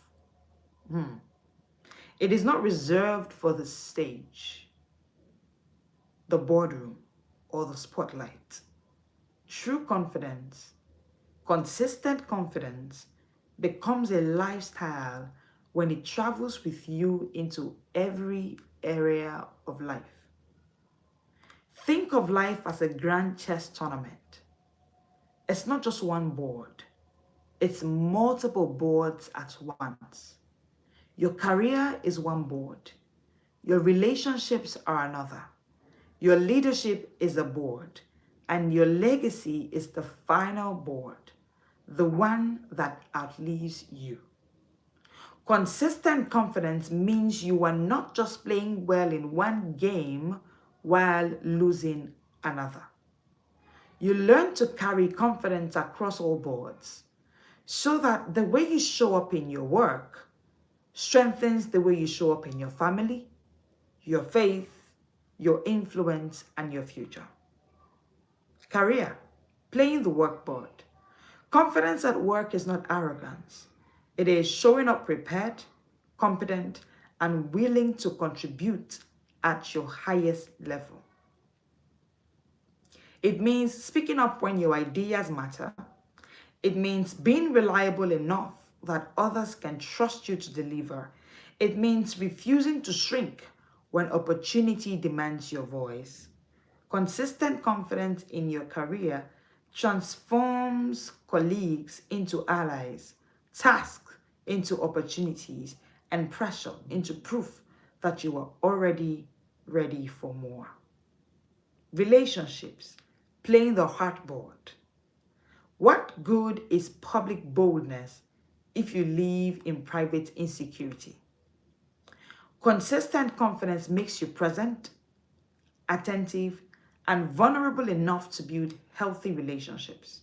S1: It is not reserved for the stage, the boardroom, or the spotlight. True confidence, consistent confidence, becomes a lifestyle when it travels with you into every area of life. Think of life as a grand chess tournament. It's not just one board. It's multiple boards at once. Your career is one board. Your relationships are another. Your leadership is a board. And your legacy is the final board, the one that outlives you. Consistent confidence means you are not just playing well in one game while losing another. You learn to carry confidence across all boards so that the way you show up in your work strengthens the way you show up in your family, your faith, your influence, and your future. Career, playing the workboard. Confidence at work is not arrogance. It is showing up prepared, competent, and willing to contribute at your highest level. It means speaking up when your ideas matter. It means being reliable enough that others can trust you to deliver. It means refusing to shrink when opportunity demands your voice. Consistent confidence in your career transforms colleagues into allies, tasks into opportunities, and pressure into proof that you are already ready for more. Relationships, playing the heartboard. What good is public boldness if you live in private insecurity? Consistent confidence makes you present, attentive, and vulnerable enough to build healthy relationships.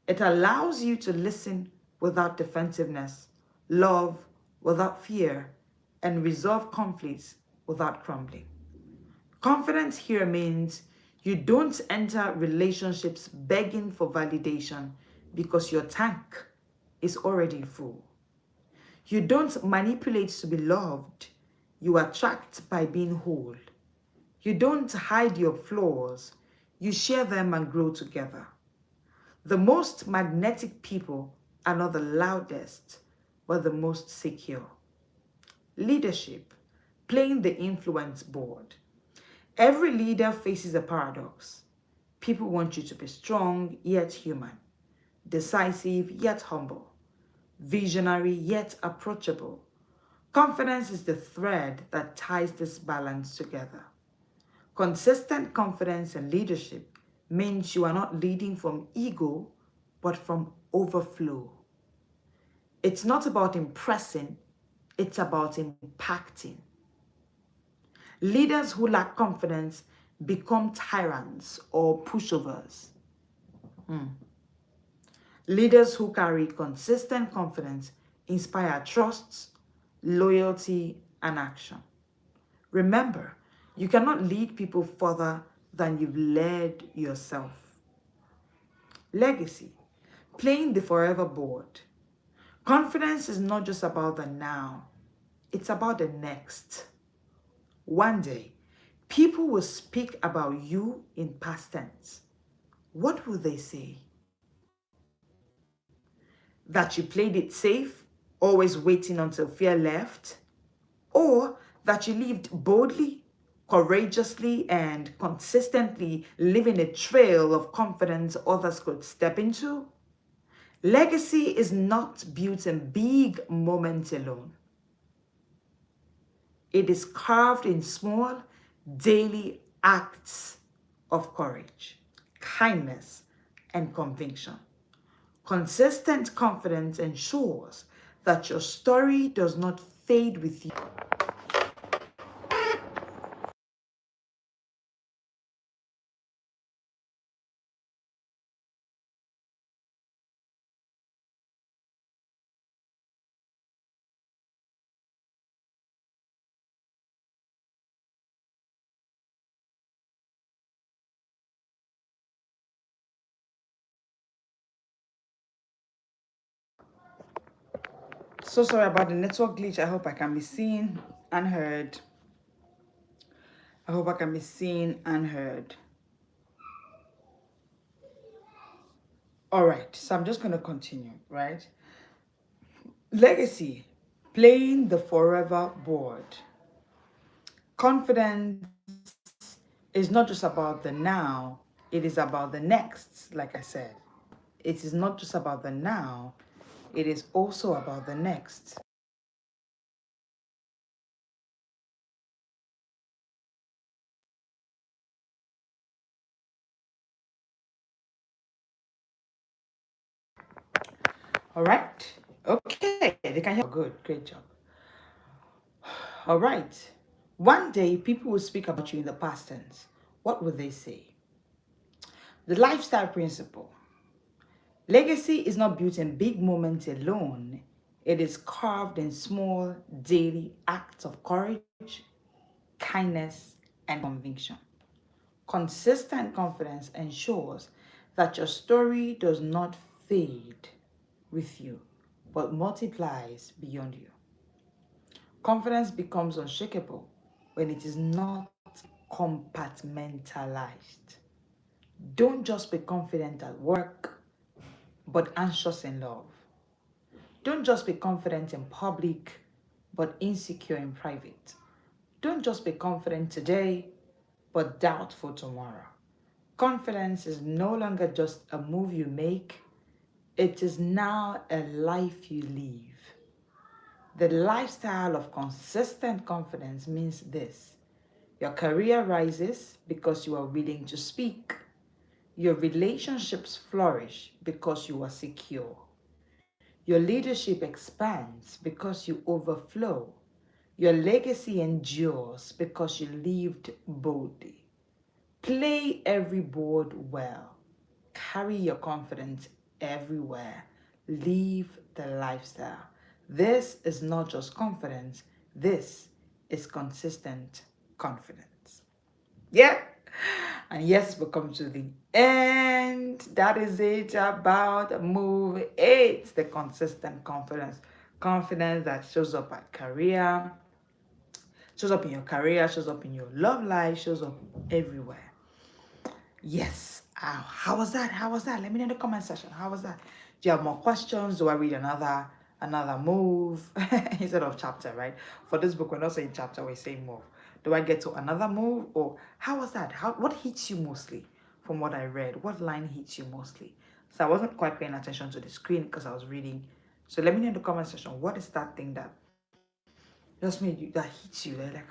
S1: It allows you to listen without defensiveness, love without fear, and resolve conflicts without crumbling. Confidence here means you don't enter relationships begging for validation because your tank is already full. You don't manipulate to be loved. You attract by being whole. You don't hide your flaws. You share them and grow together. The most magnetic people are not the loudest, but the most secure. Leadership, playing the influence board. Every leader faces a paradox. People want you to be strong yet human, decisive yet humble, visionary yet approachable. Confidence is the thread that ties this balance together. Consistent confidence in leadership means you are not leading from ego, but from overflow. It's not about impressing, it's about impacting. Leaders who lack confidence become tyrants or pushovers. Leaders who carry consistent confidence inspire trust, loyalty, and action. Remember, you cannot lead people further than you've led yourself. Legacy, playing the forever board. Confidence is not just about the now, it's about the next. One day, people will speak about you in past tense. What will they say? That you played it safe, always waiting until fear left? Or that you lived boldly, courageously, and consistently, leaving a trail of confidence others could step into? Legacy is not built in big moments alone. It is carved in small, daily acts of courage, kindness, and conviction. Consistent confidence ensures that your story does not fade with you. So sorry about the network glitch. I hope I can be seen and heard. I hope I can be seen and heard. All right, so I'm just going to continue, right? Legacy, playing the forever board. Confidence is not just about the now, it is about the next, like I said. It is not just about the now, it is also about the next. All right. Okay. They can hear. Good. Great job. All right. One day, people will speak about you in the past tense. What will they say? The lifestyle principle. Legacy is not built in big moments alone. It is carved in small, daily acts of courage, kindness, and conviction. Consistent confidence ensures that your story does not fade with you, but multiplies beyond you. Confidence becomes unshakable when it is not compartmentalized. Don't just be confident at work, but anxious in love. Don't just be confident in public, but insecure in private. Don't just be confident today, but doubtful tomorrow. Confidence is no longer just a move you make, It is now a life you live. The lifestyle of consistent confidence means this: your career rises because you are willing to speak. Your relationships flourish because you are secure. Your leadership expands because you overflow. Your legacy endures because you lived boldly. Play every board well. Carry your confidence everywhere. Live the lifestyle. This is not just confidence, this is consistent confidence. Yeah. And yes, we come to the end. That is it about move 8, the consistent confidence. Confidence that shows up at career, shows up in your career, shows up in your love life, shows up everywhere. Yes. How was that? How was that? Let me know in the comment section. How was that? Do you have more questions? Do I read another move instead of chapter, right? For this book, we're not saying chapter, we're saying move. Do I get to another move? Or how was that? What hits you mostly from what I read? What line hits you mostly? So I wasn't quite paying attention to the screen because I was reading. So let me know in the comment section, what is that thing that just made you, that hits you? They're like,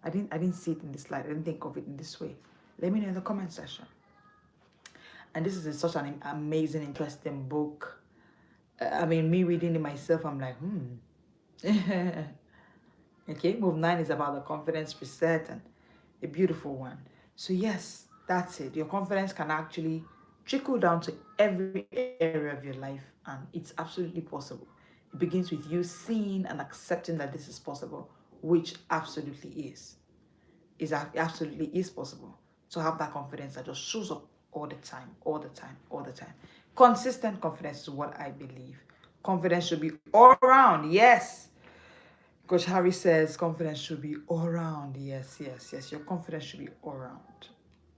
S1: I didn't see it in this light. I didn't think of it in this way. Let me know in the comment section. And this is such an amazing, interesting book. I mean, me reading it myself, I'm like, Okay, move 9 is about the confidence reset, and a beautiful one. So yes, that's it. Your confidence can actually trickle down to every area of your life, and it's absolutely possible. It begins with you seeing and accepting that this is possible, which absolutely absolutely is possible to have that confidence that just shows up all the time, all the time, all the time. Consistent confidence is what I believe. Confidence should be all around. Yes. Coach Harry says confidence should be all around. Yes, yes, yes. Your confidence should be all around.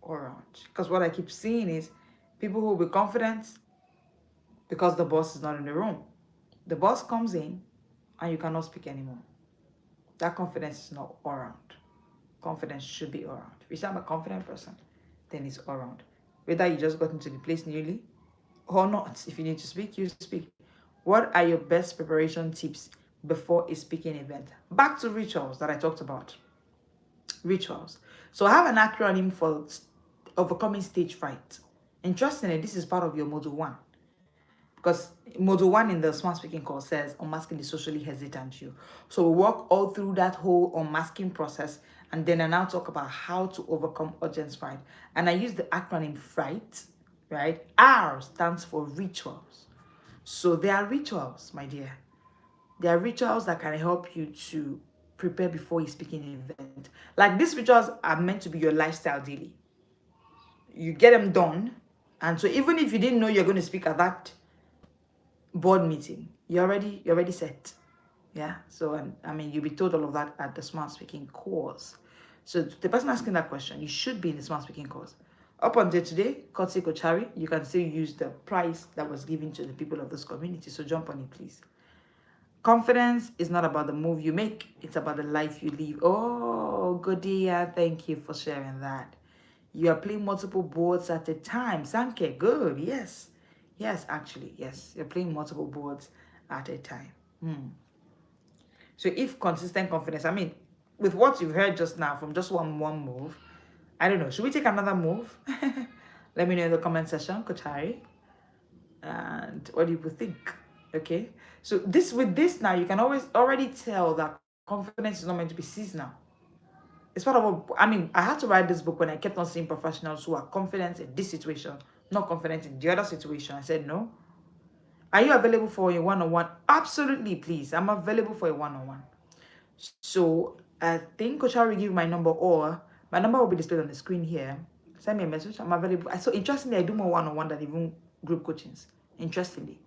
S1: All around. Because what I keep seeing is people who will be confident because the boss is not in the room. The boss comes in and you cannot speak anymore. That confidence is not all around. Confidence should be all around. If you say I'm a confident person, then it's all around. Whether you just got into the place newly or not. If you need to speak, you speak. What are your best preparation tips before a speaking event? Back to rituals that I talked about. Rituals. So I have an acronym for overcoming stage fright. Interestingly, this is part of your module 1. Because module 1 in the smart speaking course says unmasking the socially hesitant you. So we walk all through that whole unmasking process, and then I now talk about how to overcome audience fright. And I use the acronym FRIGHT, right? R stands for rituals. So there are rituals, my dear. There are rituals that can help you to prepare before you speak in an event. Like these rituals are meant to be your lifestyle daily. You get them done. And so even if you didn't know you're going to speak at that board meeting, you're already set. Yeah. So I mean, you'll be told all of that at the smart speaking course. So the person asking that question, you should be in the smart speaking course. Up until today, courtesy Coach Harry, you can still use the price that was given to the people of this community. So jump on it, please. Confidence is not about the move you make. It's about the life you live. Oh, Godia, thank you for sharing that. You are playing multiple boards at a time. Sanke, good. Yes. Yes, actually, yes. You're playing multiple boards at a time. So if consistent confidence, I mean, with what you've heard just now from just one move, I don't know. Should we take another move? Let me know in the comment section, Coach Harry. And what do you think? Okay. So with this now, you can already tell that confidence is not meant to be seasonal. It's part of what, I mean, I had to write this book when I kept on seeing professionals who are confident in this situation, not confident in the other situation. I said, no. Are you available for a one-on-one? Absolutely, please. I'm available for a one-on-one. So I think Coach Harry will give my number, or my number will be displayed on the screen here. Send me a message. I'm available. So interestingly, I do more one-on-one than even group coachings. Interestingly,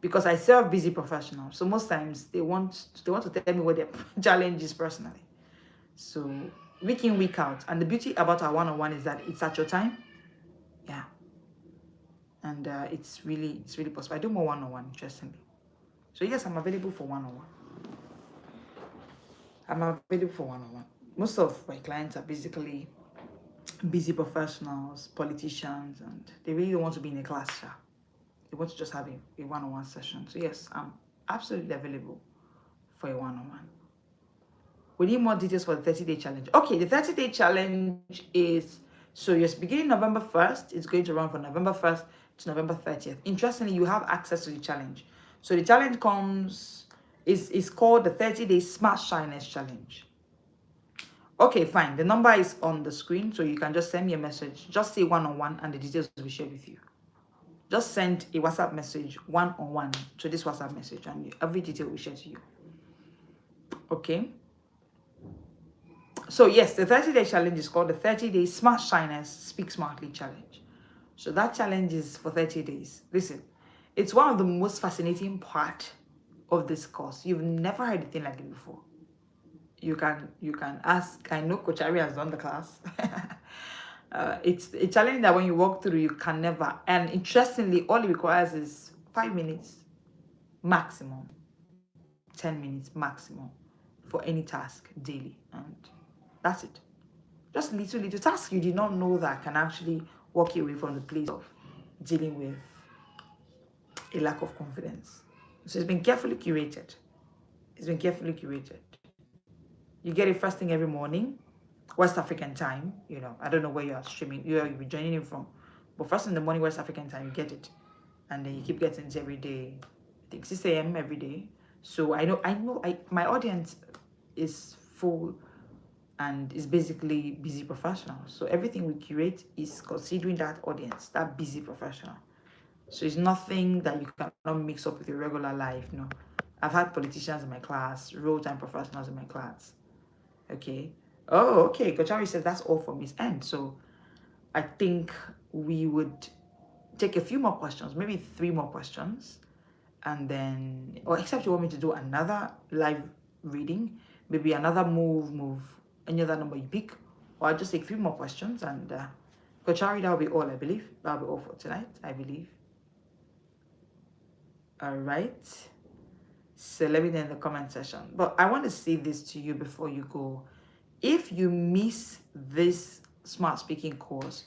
S1: because I serve busy professionals, so most times they want to tell me what their challenge is personally. So week in, week out, and the beauty about our one-on-one is that it's at your time. Yeah, and it's really possible. I do more one-on-one, interestingly. So yes, I'm available for one-on-one. I'm available for one-on-one. Most of my clients are basically busy professionals, politicians, and they really don't want to be in a class. you want to just have a one-on-one session. So yes, I'm absolutely available for a one-on-one. We need more details for the 30-day challenge. Okay, the 30-day challenge is, so yes, beginning November 1st, it's going to run from November 1st to November 30th. Interestingly, you have access to the challenge. So the challenge is called the 30-day Smart Shyness Challenge. Okay, fine. The number is on the screen, so you can just send me a message. Just say one-on-one, and the details will be shared with you. Just send a WhatsApp message one-on-one to this WhatsApp message, and every detail will be shared to you. Okay? So yes, the 30-day challenge is called the 30-day Smart Shyness Speak Smartly Challenge. So that challenge is for 30 days. Listen, it's one of the most fascinating part of this course. You've never heard anything like it before. You can ask. I know Coach Ari has done the class. It's a challenge that when you walk through, you can never. And interestingly, all it requires is 5 minutes maximum, 10 minutes maximum for any task daily, and that's it. Just little tasks you did not know that can actually walk you away from the place of dealing with a lack of confidence. So it's been carefully curated. It's been carefully curated. You get it first thing every morning, West African time. You know, I don't know where you are streaming, you'll be joining in from, but first in the morning, West African time, you get it, and then you keep getting it every day. I think 6 a.m. every day. So I know, my audience is full and is basically busy professionals. So everything we curate is considering that audience, that busy professional. So it's nothing that you cannot mix up with your regular life. No, I've had politicians in my class, real-time professionals in my class. Okay. Oh, okay. Coach Ari says that's all from his end. So I think we would take a few more questions, maybe 3 more questions, and then, or except you want me to do another live reading, maybe another move, any other number you pick, or I'll just take 3 more questions, and Coach Ari, that'll be all, I believe. That'll be all for tonight, I believe. All right. So let me know in the comment section. But I want to say this to you before you go. If you miss this smart speaking course,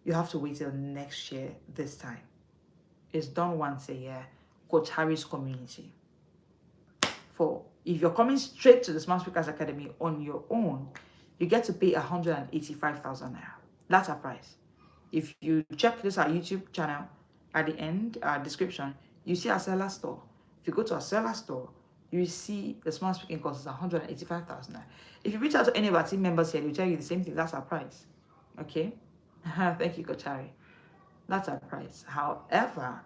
S1: you have to wait till next year this time. It's done once a year. Coach Harry's community. For if you're coming straight to the Smart Speakers Academy on your own, you get to pay 185,000 naira. That's our price. If you check this our YouTube channel, at the end, our description, you see our seller store. If you go to our seller store, you see the Smart Speaking course is 185,000 naira. If you reach out to any of our team members here, they'll tell you the same thing. That's our price. Okay? Thank you, Coach Harry. That's our price. However,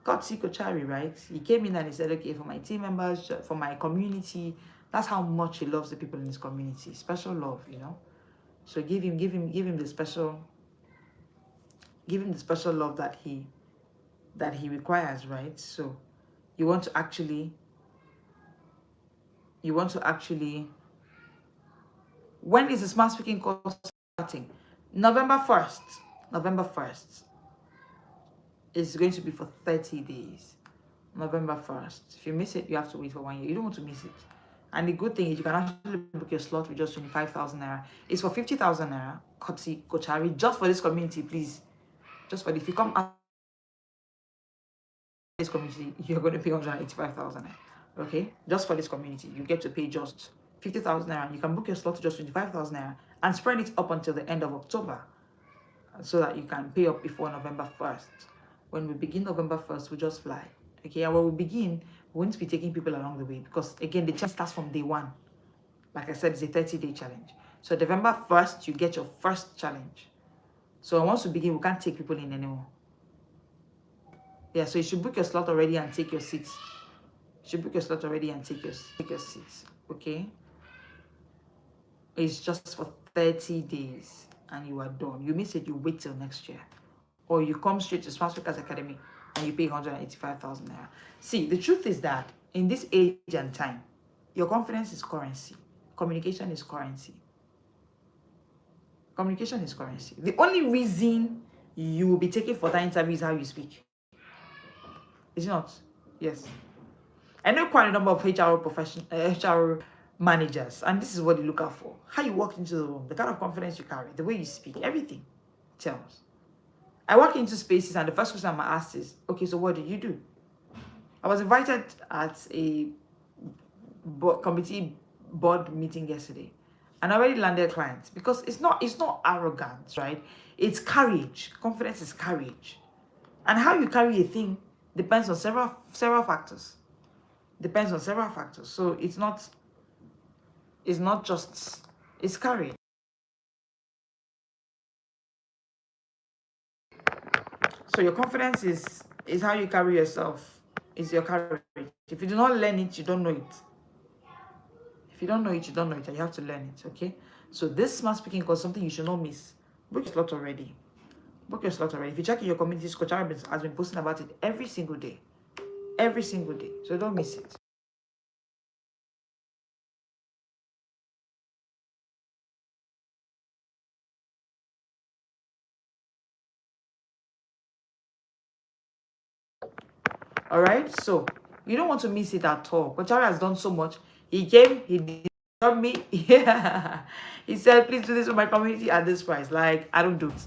S1: God see Coach Harry, right? He came in and he said, okay, for my team members, for my community, that's how much he loves the people in his community. Special love, you know. So give him the special love that he requires, right? So you want to actually when is the Smart Speaking course starting? November 1st. It's going to be for 30 days. November 1st. If you miss it, you have to wait for 1 year. You don't want to miss it. And the good thing is you can actually book your slot with just 25,000 naira. It's for 50,000 naira. Coach Harry, just for this community, please. Just for if you come out this community, you're going to pay 185,000 naira. Okay? Just for this community, you get to pay just 50,000 naira. You can book your slot to just 25,000 naira and spread it up until the end of October, so that you can pay up before November 1st. When we begin November 1st, we just fly. Okay, and when we begin, we won't be taking people along the way because, again, the challenge starts from day 1. Like I said, it's a 30-day challenge. So November 1st, you get your first challenge. So once we begin, we can't take people in anymore. Yeah, so you should book your slot already and take your seats. You should book your slot already and take your seats. Okay? It's just for 30 days and you are done. You miss it, you wait till next year. Or you come straight to Smart Speakers Academy and you pay 185,000 naira. See, the truth is that in this age and time, your confidence is currency. Communication is currency. Communication is currency. The only reason you will be taken for that interview is how you speak. Is it not? Yes. I know quite a number of HR managers, and this is what they look out for. How you walk into the room, the kind of confidence you carry, the way you speak, everything tells. I walk into spaces and the first question I'm asked is, okay, so what do you do? I was invited at a committee board meeting yesterday, and I already landed clients because it's not arrogance, right? It's courage. Confidence is courage, and how you carry a thing depends on several factors. Depends on several factors. So it's not just, it's courage. So your confidence is how you carry yourself. Is your courage. If you do not learn it, you don't know it. If you don't know it, you don't know it, and you have to learn it. Okay. So this smart speaking course is something you should not miss. Book your slot already. Book your slot already. If you check in your communities, Coach Aaron has been posting about it every single day. Every single day. So don't miss it. All right. So you don't want to miss it at all. Coach Aaron has done so much. He came, he disturbed me. Yeah. He said, please do this for my community at this price. Like, I don't do it.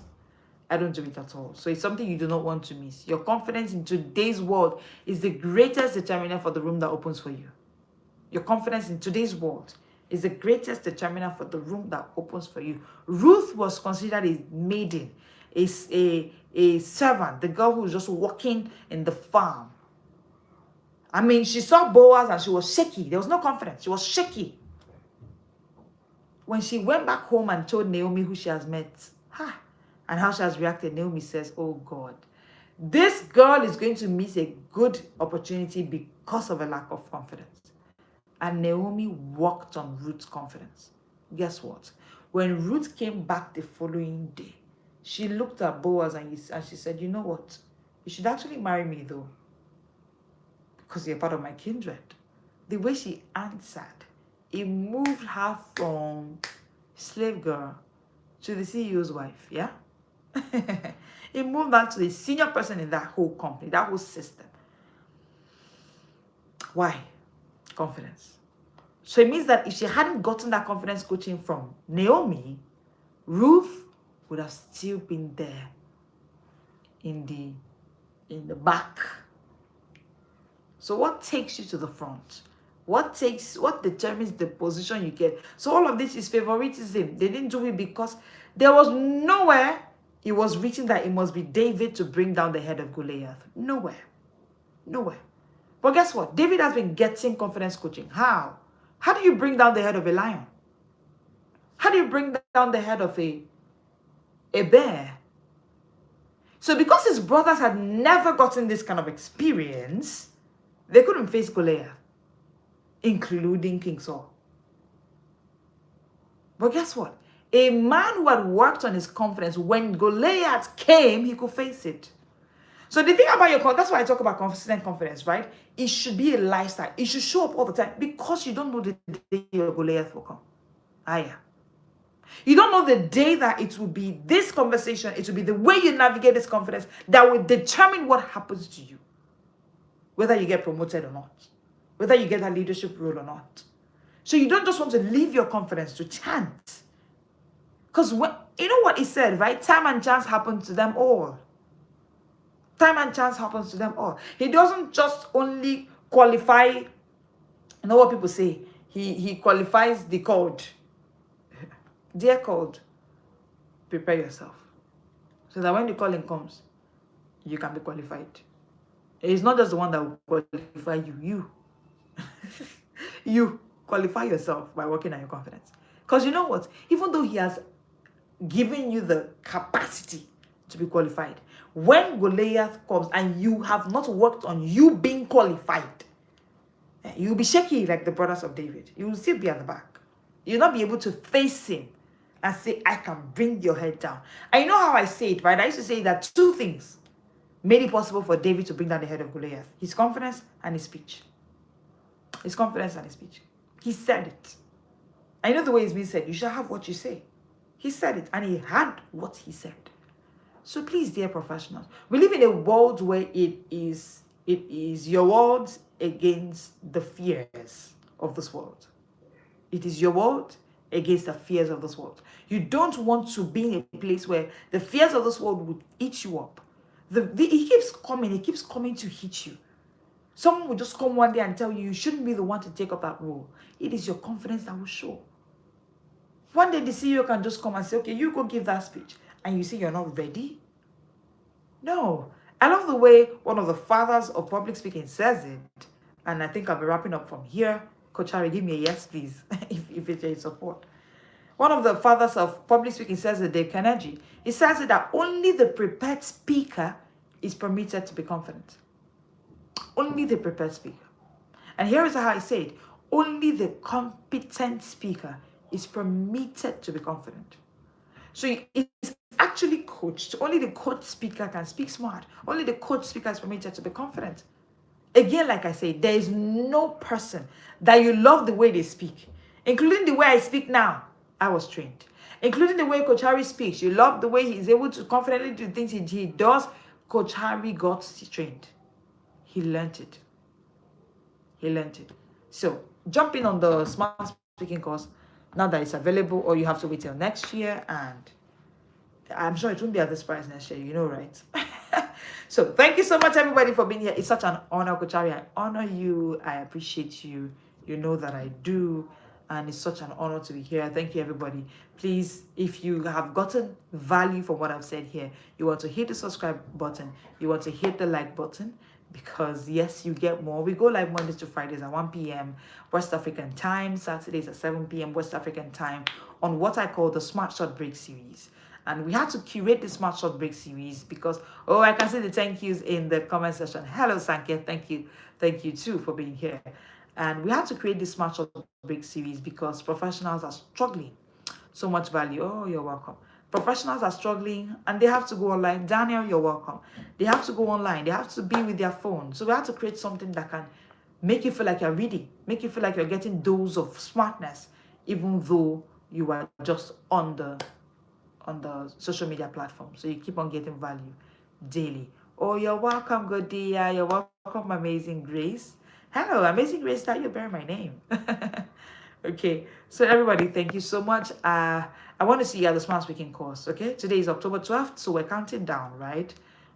S1: I don't do it at all. So it's something you do not want to miss. Your confidence in today's world is the greatest determinant for the room that opens for you. Your confidence in today's world is the greatest determinant for the room that opens for you. Ruth was considered a maiden, a servant, the girl who was just working in the farm. I mean, she saw Boaz and she was shaky. There was no confidence. She was shaky. When she went back home and told Naomi who she has met, and how she has reacted, Naomi says, oh God, this girl is going to miss a good opportunity because of a lack of confidence. And Naomi worked on Ruth's confidence. Guess what? When Ruth came back the following day, she looked at Boaz and she said, you know what? You should actually marry me though, because you're part of my kindred. The way she answered, it moved her from slave girl to the CEO's wife, yeah? It moved her to the senior person in that whole company, that whole system. Why? Confidence. So it means that if she hadn't gotten that confidence coaching from Naomi, Ruth would have still been there in the back. So what takes you to the front? What determines the position you get? So all of this is favoritism. They didn't do it because there was nowhere it was written that it must be David to bring down the head of Goliath. Nowhere. Nowhere. But guess what? David has been getting confidence coaching. How? How do you bring down the head of a lion? How do you bring down the head of a bear? So because his brothers had never gotten this kind of experience, they couldn't face Goliath, including King Saul. But guess what? A man who had worked on his confidence, when Goliath came, he could face it. So the thing about your confidence, that's why I talk about consistent confidence, right? It should be a lifestyle. It should show up all the time, because you don't know the day your Goliath will come. Yeah. You don't know the day that it will be this conversation, it will be the way you navigate this confidence that will determine what happens to you. Whether you get promoted or not. Whether you get that leadership role or not. So you don't just want to leave your confidence to chance. Because you know what he said, right? Time and chance happen to them all. Time and chance happens to them all. He doesn't just only qualify, you know what people say, he qualifies the called. Dear called, prepare yourself. So that when the calling comes, you can be qualified. It's not just the one that will qualify you. You qualify yourself by working on your confidence. Because you know what? Even though he has given you the capacity to be qualified, when Goliath comes and you have not worked on you being qualified, you'll be shaky like the brothers of David. You will still be at the back. You'll not be able to face him and say, I can bring your head down. And you know how I say it, right? I used to say that two things made it possible for David to bring down the head of Goliath: his confidence and his speech. His confidence and his speech. He said it. I know the way it's been said, you shall have what you say. He said it, and he had what he said. So please, dear professionals, we live in a world where it is your world against the fears of this world. It is your world against the fears of this world. You don't want to be in a place where the fears of this world would eat you up. It keeps coming to hit you. Someone will just come one day and tell you you shouldn't be the one to take up that role. It is your confidence that will show. One day the CEO can just come and say, okay, you go give that speech. And you say you're not ready. No. I love the way one of the fathers of public speaking says it. And I think I'll be wrapping up from here. Coach Harry, give me a yes, please, if it's your support. One of the fathers of public speaking says it, Dave Carnegie. He says it that only the prepared speaker is permitted to be confident. Only the prepared speaker. And here is how I say it. Only the competent speaker is permitted to be confident. So it's actually coached. Only the coach speaker can speak smart. Only the coach speaker is permitted to be confident. Again, like I say, there is no person that you love the way they speak, including the way I speak now. I was trained. Including the way Coach Harry speaks. You love the way he's able to confidently do things he does. Coach Harry got trained. He learned it. He learned it. So, jump in on the smart speaking course now that it's available, or you have to wait till next year, and I'm sure it won't be at this price next year, you know, right? So, thank you so much, everybody, for being here. It's such an honor, Coach Harry. I honor you. I appreciate you. You know that I do. And it's such an honor to be here. Thank you, everybody. Please, if you have gotten value from what I've said here, you want to hit the subscribe button. You want to hit the like button. Because, yes, you get more. We go live Mondays to Fridays at 1 p.m. West African time. Saturdays at 7 p.m. West African time on what I call the Smart Short Break series. And we had to curate the Smart Short Break series because, I can see the thank yous in the comment section. Hello, Sanket. Thank you. Thank you, too, for being here. And we had to create this Smart Short Break series because professionals are struggling. So much value. Oh, you're welcome. Professionals are struggling and they have to go online. Daniel, you're welcome. They have to go online. They have to be with their phone. So we have to create something that can make you feel like you're reading, make you feel like you're getting dose of smartness, even though you are just on the social media platform. So you keep on getting value daily. Oh, you're welcome, Godia. You're welcome, Amazing Grace. Hello, Amazing Grace, that you bear my name. Okay, so everybody, thank you so much. I want to see you at the Smart Speaking course, okay? Today is October 12th, so we're counting down, right?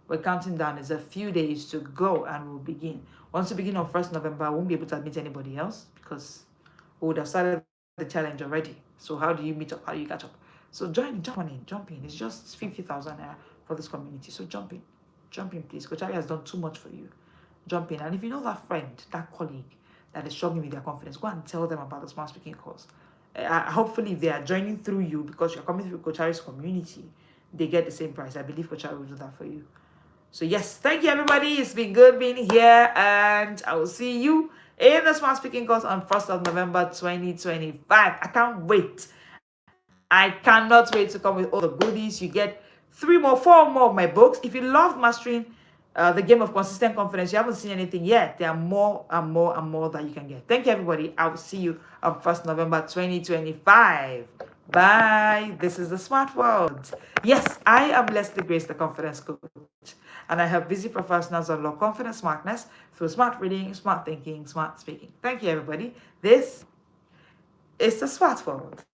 S1: We're counting down. It's a few days to go, and we'll begin. Once we begin on 1st November, I won't be able to admit anybody else because we would have started the challenge already. So how do you meet up? How do you catch up? So jump in. It's just 50,000 for this community. So jump in, please. Coach Harry has done too much for you. Jump in. And if you know that friend, that colleague that is struggling with their confidence, go and tell them about the Smart Speaking course. Hopefully, if they are joining through you because you're coming through Coach Harry's community, they get the same price. I believe Coach Harry will do that for you. So yes, thank you, everybody. It's been good being here, and I will see you in the Smart Speaking course on 1st of November 2025. I can't wait. I cannot wait to come with all the goodies. You get 4 more of my books. If you love mastering the game of consistent confidence, you haven't seen anything yet, there are more and more that you can get. Thank you, everybody. I will see you on 1st November 2025. Bye. This is the Smart World. Yes, I am Leslie Grace, the Confidence Coach, and I help busy professionals unlock confidence smartness through smart reading, smart thinking, smart speaking. Thank you, everybody. This is the Smart World.